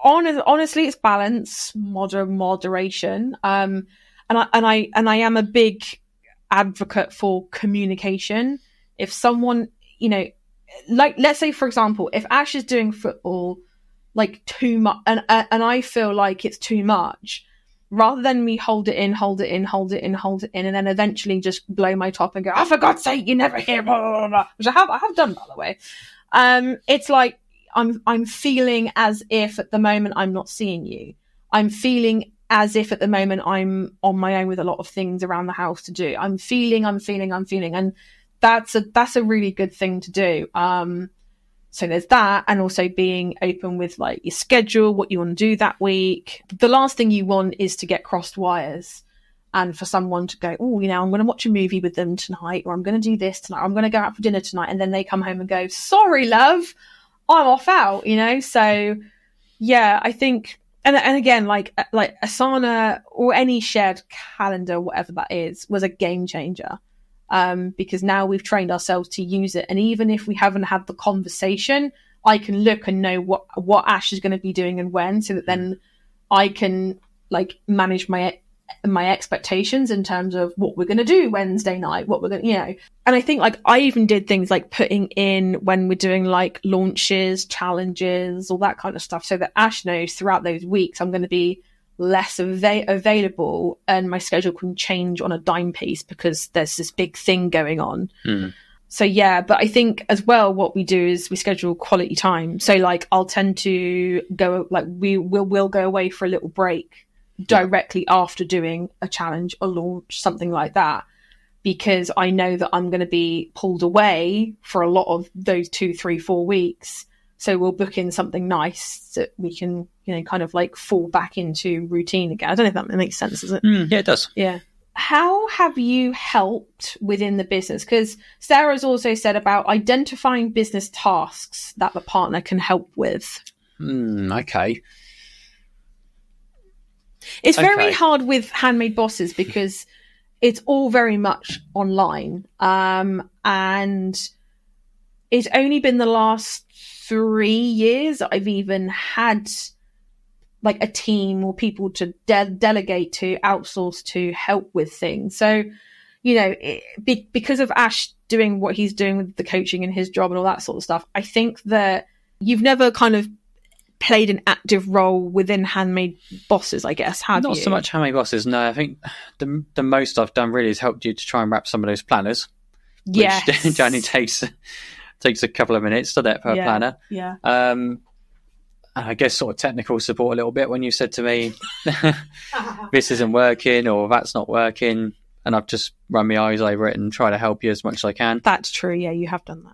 honestly, it's balance, moderation. And I am a big advocate for communication. If someone, you know, like, let's say, for example, if Ash is doing football like too much, and I feel like it's too much, rather than me hold it in, and then eventually just blow my top and go, oh, for God's sake, you never hear, blah, blah, blah, which I have done, by the way. It's like I'm feeling as if at the moment I'm not seeing you. I'm feeling as if at the moment I'm on my own with a lot of things around the house to do. I'm feeling, and that's a really good thing to do. So there's that, and also being open with like your schedule, what you want to do that week. The last thing you want is to get crossed wires, and for someone to go, oh, you know, I'm going to watch a movie with them tonight, or I'm going to do this tonight, or I'm going to go out for dinner tonight, and then they come home and go, sorry, love, I'm off out, you know. So yeah, I think, and again, like Asana or any shared calendar, whatever that is, was a game changer. Because now we've trained ourselves to use it. And even if we haven't had the conversation, I can look and know what Ash is going to be doing and when, so that then I can like manage my expectations in terms of what we're going to do Wednesday night, what we're going to, you know. And I think like I even did things like putting in when we're doing like launches, challenges, all that kind of stuff, so that Ash knows throughout those weeks I'm going to be less available, and my schedule can change on a dime piece because there's this big thing going on. So yeah, but I think as well what we do is we schedule quality time. So like I'll tend to go, like we'll go away for a little break directly after doing a challenge or launch, something like that, because I know that I'm going to be pulled away for a lot of those 2, 3, 4 weeks. So we'll book in something nice that we can, you know, kind of like fall back into routine again. I don't know if that makes sense, does it? Yeah, it does. Yeah. How have you helped within the business? Because Sarah's also said about identifying business tasks that the partner can help with. Okay. It's very hard with Handmade Bosses because it's all very much online. And it's only been the last 3 years I've even had like a team or people to delegate to, outsource to, help with things. So, you know, because of Ash doing what he's doing with the coaching and his job and all that sort of stuff, I think that you've never kind of played an active role within Handmade Bosses, I guess, have you? Not so much Handmade Bosses, no. I think the most I've done really has helped you to try and wrap some of those planners. Yes. Which only takes a couple of minutes to that per planner. Yeah. I guess sort of technical support a little bit when you said to me, this isn't working or that's not working. And I've just run my eyes over it and try to help you as much as I can. That's true. Yeah, you have done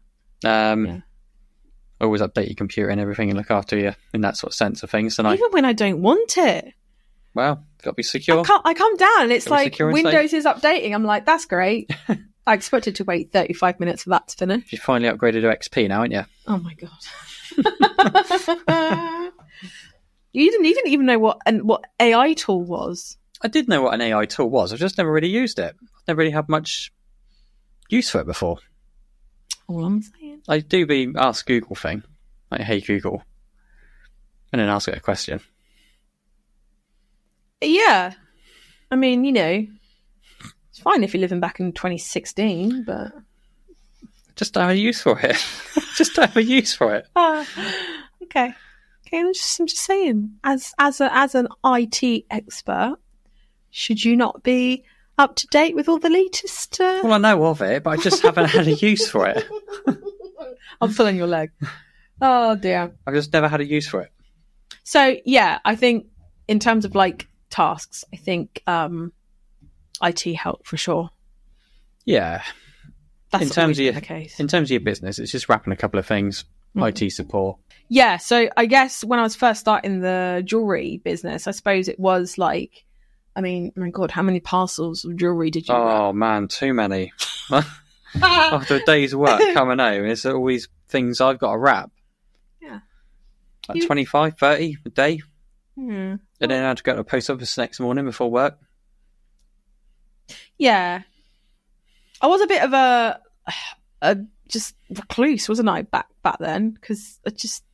that. Always update your computer and everything and look after you in that sort of sense of things. And even when I don't want it. Well, got to be secure. I come down and it's like Windows is updating. I'm like, that's great. I expected to wait 35 minutes for that to finish. You finally upgraded to XP now, aren't you? Oh my God. You didn't even know what AI tool was. I did know what an AI tool was. I've just never really used it. I've never really had much use for it before. All I'm saying. I do the Ask Google thing. Like, hey Google. And then ask it a question. Yeah. I mean, it's fine if you're living back in 2016, but... Just don't have a use for it. Just don't have a use for it. Okay. I'm just saying, as an IT expert, should you not be up to date with all the latest? Well, I know of it, but I just haven't had a use for it. I'm pulling your leg. Oh dear. I've just never had a use for it. So yeah, I think in terms of like tasks, I think IT help for sure. Yeah. That's in terms of the case. In terms of your business, it's just wrapping a couple of things. IT support. Yeah, so I guess when I was first starting the jewellery business, I suppose it was like, I mean, my God, how many parcels of jewellery did you wrap? Man, too many. After a day's work coming home, it's always things I've got to wrap. Yeah. Like 25, 30 a day. And then I had to go to the post office the next morning before work. Yeah. I was a bit of a just recluse, wasn't I, back then? Because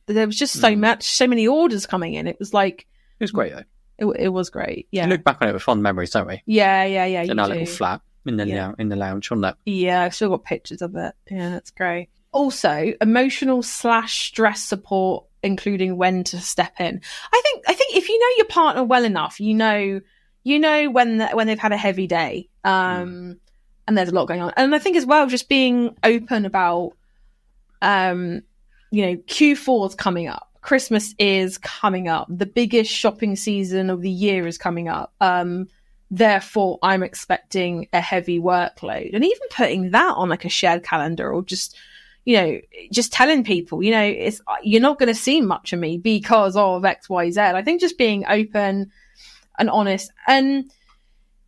there was just so many orders coming in. It was like... It was great, though. It was great, yeah. You look back on it with fond memories, don't we? Yeah. In our little flat in the lounge, on that. Yeah, I've still got pictures of it. Yeah, that's great. Also, emotional/stress support, including when to step in. I think if you know your partner well enough, you know when they've had a heavy day, and there's a lot going on. And I think as well, just being open about, Q4 is coming up. Christmas is coming up. The biggest shopping season of the year is coming up. Therefore, I'm expecting a heavy workload. And even putting that on like a shared calendar, or just telling people, you're not going to see much of me because of X, Y, Z. I think just being open and honest. And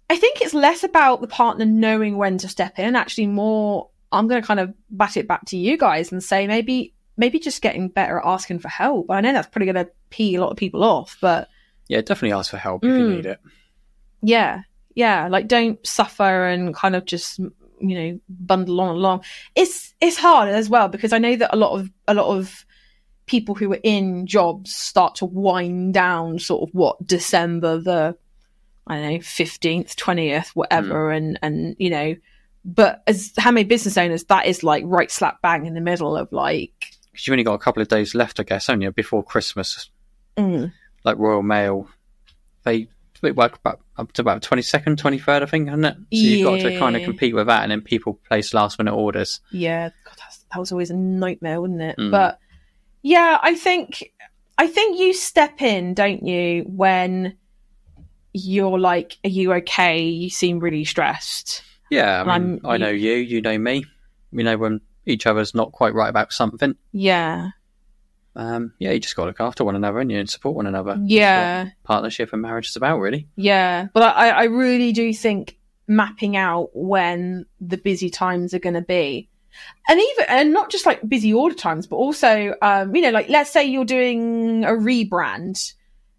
I think it's less about the partner knowing when to step in, actually more, I'm going to kind of bat it back to you guys and say maybe just getting better at asking for help. I know that's probably going to pee a lot of people off, but... Yeah, definitely ask for help if you need it. Yeah. Like, don't suffer and kind of just, bundle along. It's hard as well, because I know that a lot of people who are in jobs start to wind down sort of December the, I don't know, 15th, 20th, whatever. And but as handmade business owners, that is like right slap bang in the middle of like... Because you've only got a couple of days left, I guess, haven't you, before Christmas. Like Royal Mail, they work up to about 22nd, 23rd, I think, hasn't it? So you've got to kind of compete with that, and then people place last minute orders. Yeah, God, that was always a nightmare, wasn't it? But yeah, I think you step in, don't you, when you're like, are you okay? You seem really stressed. Yeah, I know you know me. We know when each other's not quite right about something. Yeah. You just got to look after one another, and support one another. Yeah. That's what partnership and marriage is about, really. Yeah. But I really do think mapping out when the busy times are going to be, and not just like busy order times, but also, like let's say you're doing a rebrand,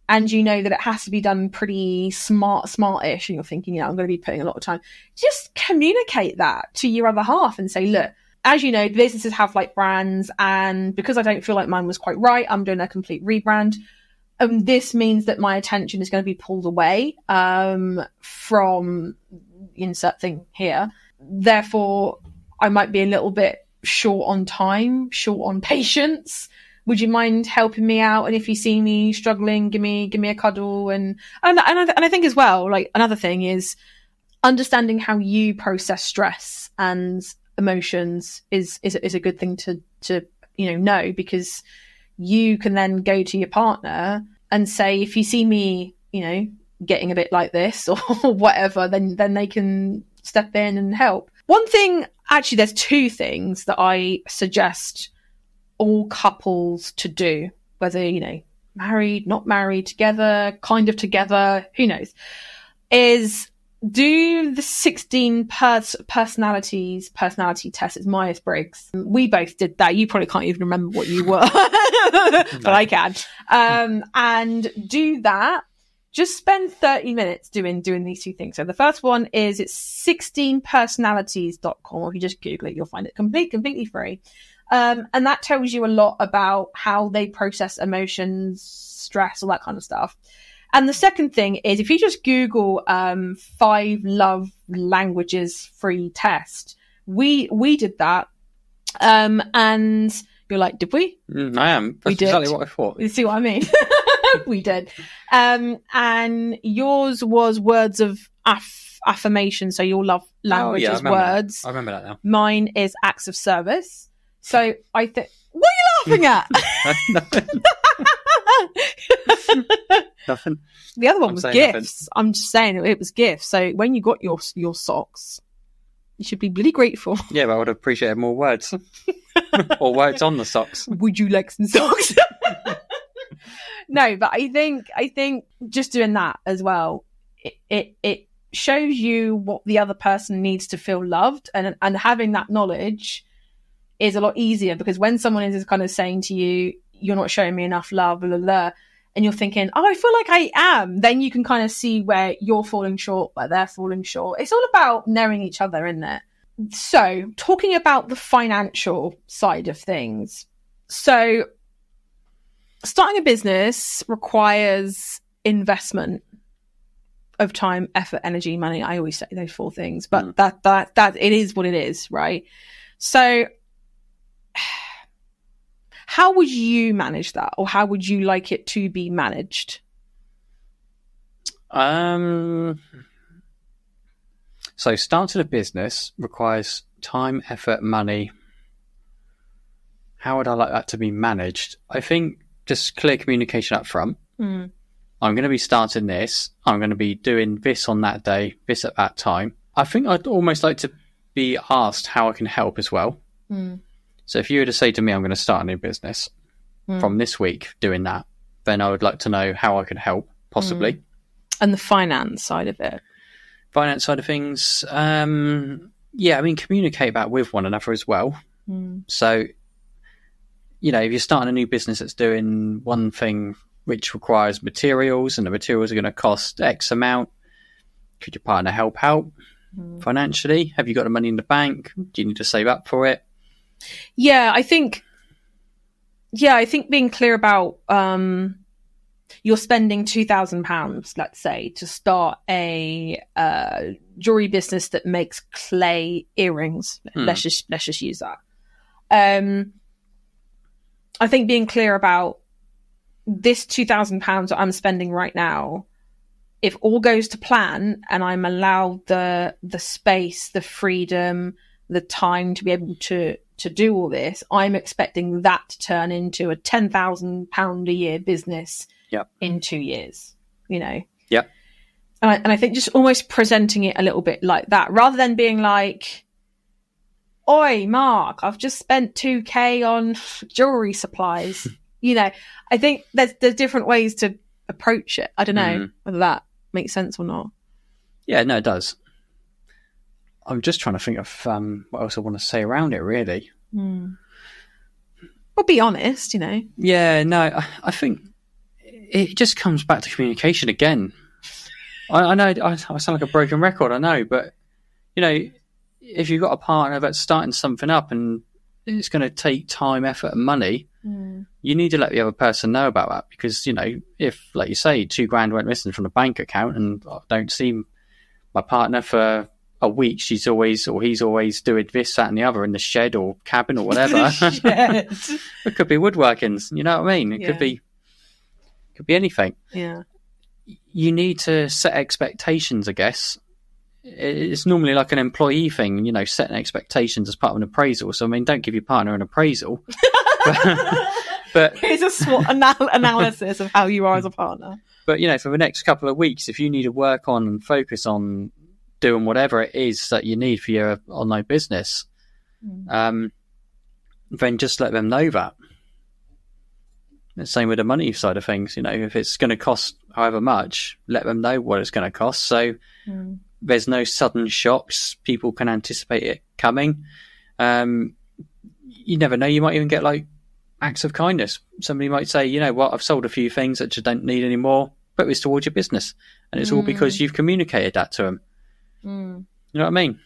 and you know that it has to be done pretty smartish, and you're thinking, I'm going to be putting a lot of time. Just communicate that to your other half and say, look, as you know, businesses have like brands, and because I don't feel like mine was quite right, I'm doing a complete rebrand. This means that my attention is going to be pulled away from insert thing here. Therefore, I might be a little bit short on time, short on patience. Would you mind helping me out? And if you see me struggling, give me a cuddle. And I think as well, like another thing is understanding how you process stress and emotions is a good thing to know, because you can then go to your partner and say, if you see me, getting a bit like this or whatever, then they can step in and help. One thing, actually, there's two things that I suggest all couples to do, whether, married, not married, together, kind of together, who knows, is do the 16 personality test. It's Myers-Briggs. We both did that. You probably can't even remember what you were, but I can. And do that just spend 30 minutes doing these two things. So the first one is it's 16personalities.com, or if you just Google it, you'll find it completely free. And that tells you a lot about how they process emotions, stress, all that kind of stuff. And the second thing is if you just Google 5 love languages free test, we did that. And you're like, did we? I am. That's exactly what I thought. You see what I mean? We did. And yours was words of affirmation. So your love language is words. I remember that now. Mine is acts of service. So I think, what are you laughing at? Nothing. The other one was gifts. Nothing. I'm just saying it was gifts. So when you got your socks, you should be really grateful. Yeah, but I would have appreciated more words. Or words on the socks. Would you like some socks? No, but I think just doing that as well, it shows you what the other person needs to feel loved, and having that knowledge is a lot easier, because when someone is kind of saying to you, you're not showing me enough love, blah, blah, blah, and you're thinking, oh, I feel like I am, then you can kind of see where you're falling short, where they're falling short. It's all about knowing each other, isn't it? So talking about the financial side of things. So starting a business requires investment of time, effort, energy, money. I always say those 4 things, but that it is what it is, right? So how would you manage that, or how would you like it to be managed? So starting a business requires time, effort, money. How would I like that to be managed? I think just clear communication up front. I'm going to be starting this. I'm going to be doing this on that day, this at that time. I think I'd almost like to be asked how I can help as well. So if you were to say to me, I'm going to start a new business from this week doing that, then I would like to know how I could help, possibly. And the finance side of it. Finance side of things, yeah, I mean, communicate that with one another as well. So, you know, if you're starting a new business that's doing one thing which requires materials, and the materials are going to cost X amount, could your partner help out financially? Have you got the money in the bank? Do you need to save up for it? Yeah, I think being clear about you're spending £2,000, let's say, to start a jewelry business that makes clay earrings. Let's just use that. I think being clear about this £2,000 that I'm spending right now, if all goes to plan and I'm allowed the space, the freedom, the time to be able to do all this, I'm expecting that to turn into a £10,000 a year business in 2 years, you know? Yeah. And I think just almost presenting it a little bit like that, rather than being like, oi, Mark, I've just spent 2K on jewelry supplies. You know, I think there's different ways to approach it. I don't know whether that makes sense or not. Yeah, no, it does. I'm just trying to think of what else I want to say around it, really. Well, be honest, you know. Yeah, no, I think it just comes back to communication again. I know I sound like a broken record, I know, but, you know, if you've got a partner that's starting something up and it's going to take time, effort and money, you need to let the other person know about that, because, you know, if, like you say, £2,000 went missing from the bank account and I don't see my partner for a week, he's always doing this, that and the other in the shed or cabin or whatever. It could be woodworking, you know what I mean? It could be anything. Yeah. You need to set expectations, I guess. It's normally like an employee thing, you know, setting expectations as part of an appraisal. So, I mean, don't give your partner an appraisal. but here's a SWOT analysis of how you are as a partner. But, you know, for the next couple of weeks, if you need to work on and focus on doing whatever it is that you need for your online business, then just let them know that. The same with the money side of things. You know, if it's going to cost however much, let them know what it's going to cost. So there's no sudden shocks. People can anticipate it coming. You never know. You might even get like acts of kindness. Somebody might say, you know what, I've sold a few things that you don't need anymore. but it's towards your business. And it's all because you've communicated that to them. You know what I mean?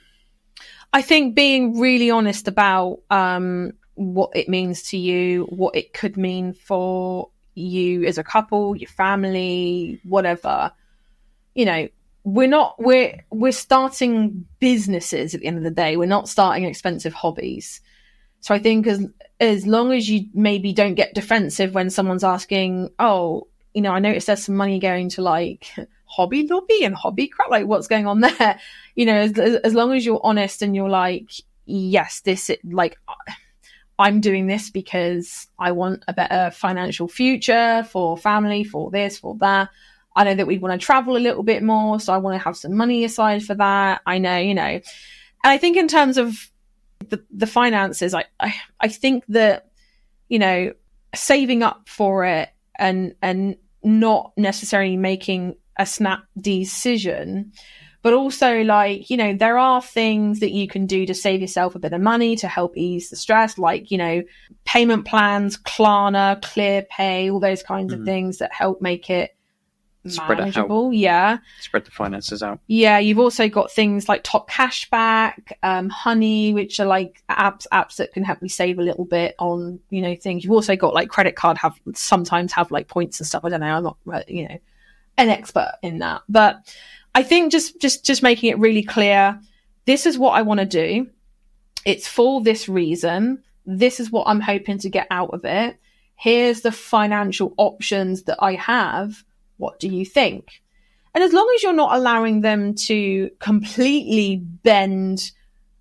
I think being really honest about what it means to you, what it could mean for you as a couple, your family, whatever, you know, we're starting businesses at the end of the day. We're not starting expensive hobbies. So I think as long as you maybe don't get defensive when someone's asking, oh, you know, I noticed there's some money going to like Hobby Lobby and Hobby Crap, like what's going on there? You know, as long as you're honest and you're like, yes, I'm doing this because I want a better financial future for family, for this, for that. I know that we want to travel a little bit more, so I want to have some money aside for that. I know, you know. And I think in terms of the finances, I think that, you know, saving up for it and not necessarily making a snap decision, but also like, you know, there are things that you can do to save yourself a bit of money to help ease the stress, like, you know, payment plans, Klarna, ClearPay, all those kinds of things that help make it manageable. Spread the finances out. Yeah, you've also got things like Top Cashback, Honey, which are like apps that can help you save a little bit on, you know, things. You've also got like credit card sometimes have like points and stuff. I don't know. I'm not, you know, an expert in that, but I think just making it really clear. This is what I want to do. It's for this reason. This is what I'm hoping to get out of it. Here's the financial options that I have. What do you think? And as long as you're not allowing them to completely bend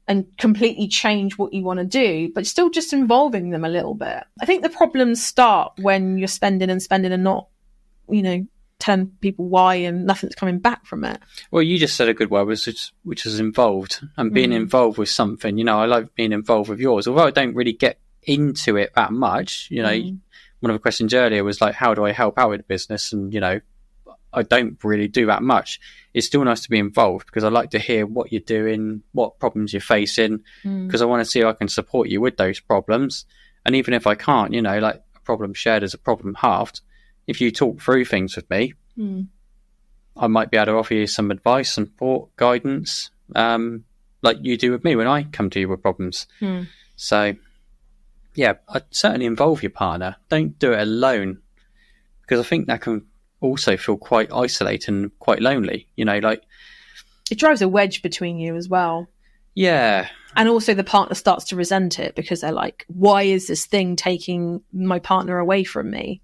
and completely change what you want to do, but still just involving them a little bit. I think the problems start when you're spending and not, you know, telling people why and nothing's coming back from it. Well, you just said a good word, which is involved, and being involved with something. You know, I like being involved with yours, although I don't really get into it that much. You know, one of the questions earlier was like, how do I help out with the business? And, you know, I don't really do that much. It's still nice to be involved because I like to hear what you're doing, what problems you're facing, because I want to see if I can support you with those problems. And even if I can't, you know, like a problem shared is a problem halved. If you talk through things with me, I might be able to offer you some advice, support, guidance, like you do with me when I come to you with problems. So, yeah, I'd certainly involve your partner. Don't do it alone, because I think that can also feel quite isolated and quite lonely. You know, like it drives a wedge between you as well. Yeah. And also the partner starts to resent it because they're like, why is this thing taking my partner away from me?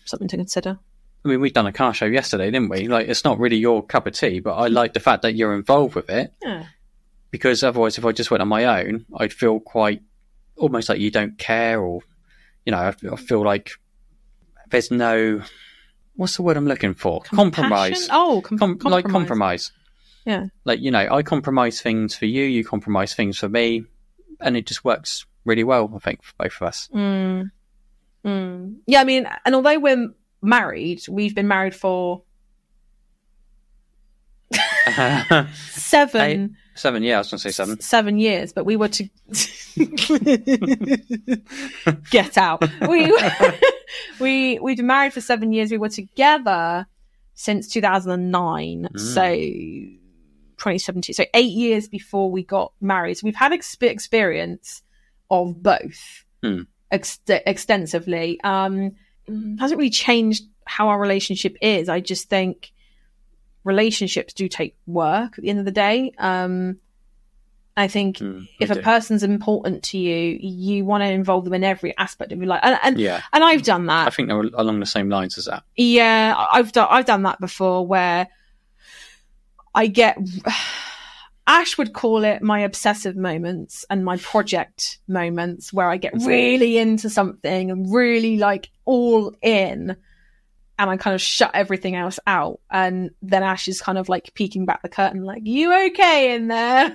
Something to consider. I mean, we've done a car show yesterday, didn't we? Like, it's not really your cup of tea, but I like the fact that you're involved with it. Yeah. Because otherwise, if I just went on my own, I'd feel quite almost like you don't care, or, you know, I feel like there's no, what's the word I'm looking for? Compromise. Oh, compromise. Like compromise. Yeah. Like, you know, I compromise things for you, you compromise things for me, and it just works really well, I think, for both of us. Yeah, I mean, and although we're married, we've been married for 7 yeah, I was going to say 7. 7 years, but we were to get out. We'd been married for 7 years. We were together since 2009, so 2017. So 8 years before we got married. So we've had experience of both extensively. Hasn't really changed how our relationship is. I just think relationships do take work at the end of the day. I think if a person's important to you, you want to involve them in every aspect of your life. And I've done that. I think they're along the same lines as that. Yeah, I've done that before, where I get, Ash would call it my obsessive moments and my project moments, where I get really into something and really like all in, and I kind of shut everything else out. And then Ash is kind of like peeking back the curtain, like, you okay in there?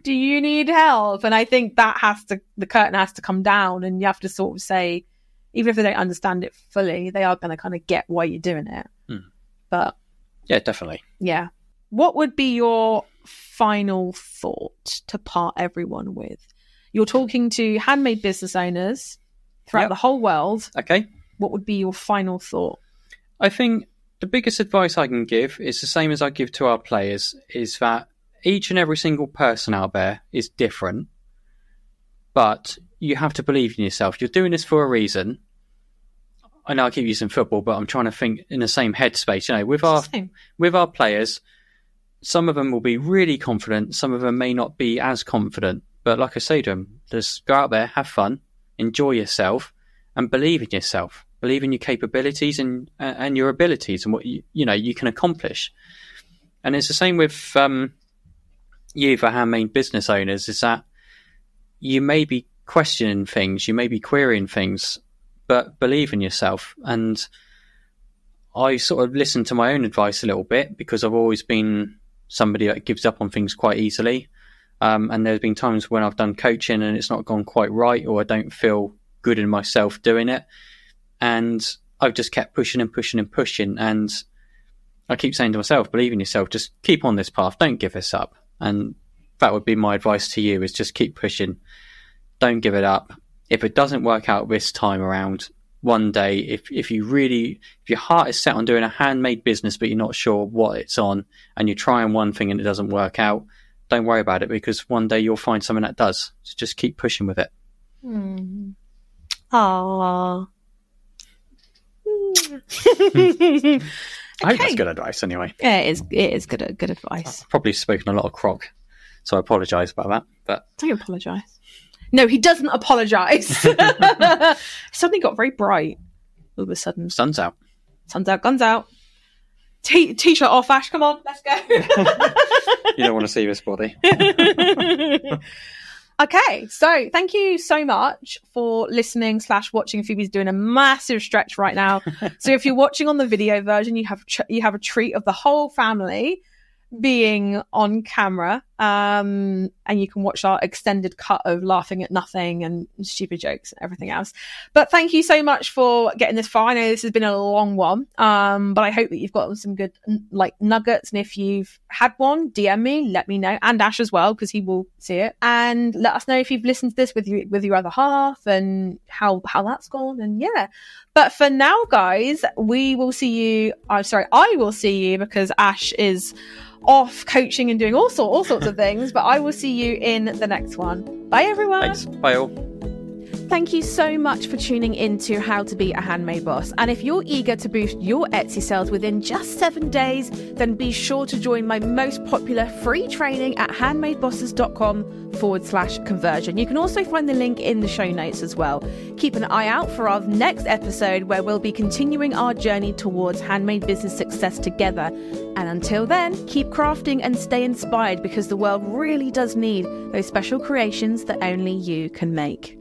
Do you need help? And I think the curtain has to come down, and you have to sort of say, even if they don't understand it fully, they are going to kind of get why you're doing it. But yeah, definitely. Yeah. What would be your final thought to part everyone with? You're talking to handmade business owners throughout the whole world. Okay. What would be your final thought? I think the biggest advice I can give is the same as I give to our players, is that each and every single person out there is different, but you have to believe in yourself. You're doing this for a reason. I know I keep using football, but I'm trying to think in the same headspace. You know, with our players, some of them will be really confident, some of them may not be as confident. But like I say to them, just go out there, have fun, enjoy yourself, and believe in yourself. Believe in your capabilities and your abilities and what you can accomplish. And it's the same with you for handmade business owners, is that you may be questioning things, you may be querying things, but believe in yourself. And I sort of listen to my own advice a little bit, because I've always been somebody that gives up on things quite easily. And there's been times when I've done coaching and it's not gone quite right, or I don't feel good in myself doing it. And I've just kept pushing and pushing and pushing. And I keep saying to myself, believe in yourself, just keep on this path, don't give this up. And that would be my advice to you, is just keep pushing, don't give it up. If it doesn't work out this time around, one day, if your heart is set on doing a handmade business but you're not sure what it's on, and you're trying one thing and it doesn't work out, don't worry about it, because one day you'll find something that does. So just keep pushing with it. Aww. I hope that's good advice anyway. Yeah, it is good advice. I've probably spoken a lot of crock, so I apologise about that. But don't apologise. No, he doesn't apologise. Suddenly got very bright all of a sudden. Sun's out, guns out. T-shirt off, Ash, come on, let's go. You don't want to see this body. Okay, so thank you so much for listening / watching. Phoebe's doing a massive stretch right now. So if you're watching on the video version, you have a treat of the whole family being on camera, and you can watch our extended cut of laughing at nothing and stupid jokes and everything else. But thank you so much for getting this far. I know this has been a long one, but I hope that you've gotten some good nuggets. And if you've had one, DM me, let me know, and Ash as well, because he will see it, and let us know if you've listened to this with your other half and how that's gone. And yeah, but for now, guys, we will see you. I will see you, because Ash is off coaching and doing all sorts of things, but I will see you in the next one. Bye everyone. Thanks. Bye all. Thank you so much for tuning in to How to Be a Handmade Boss. And if you're eager to boost your Etsy sales within just 7 days, then be sure to join my most popular free training at handmadebosses.com/conversion. You can also find the link in the show notes as well. Keep an eye out for our next episode, where we'll be continuing our journey towards handmade business success together. And until then, keep crafting and stay inspired, because the world really does need those special creations that only you can make.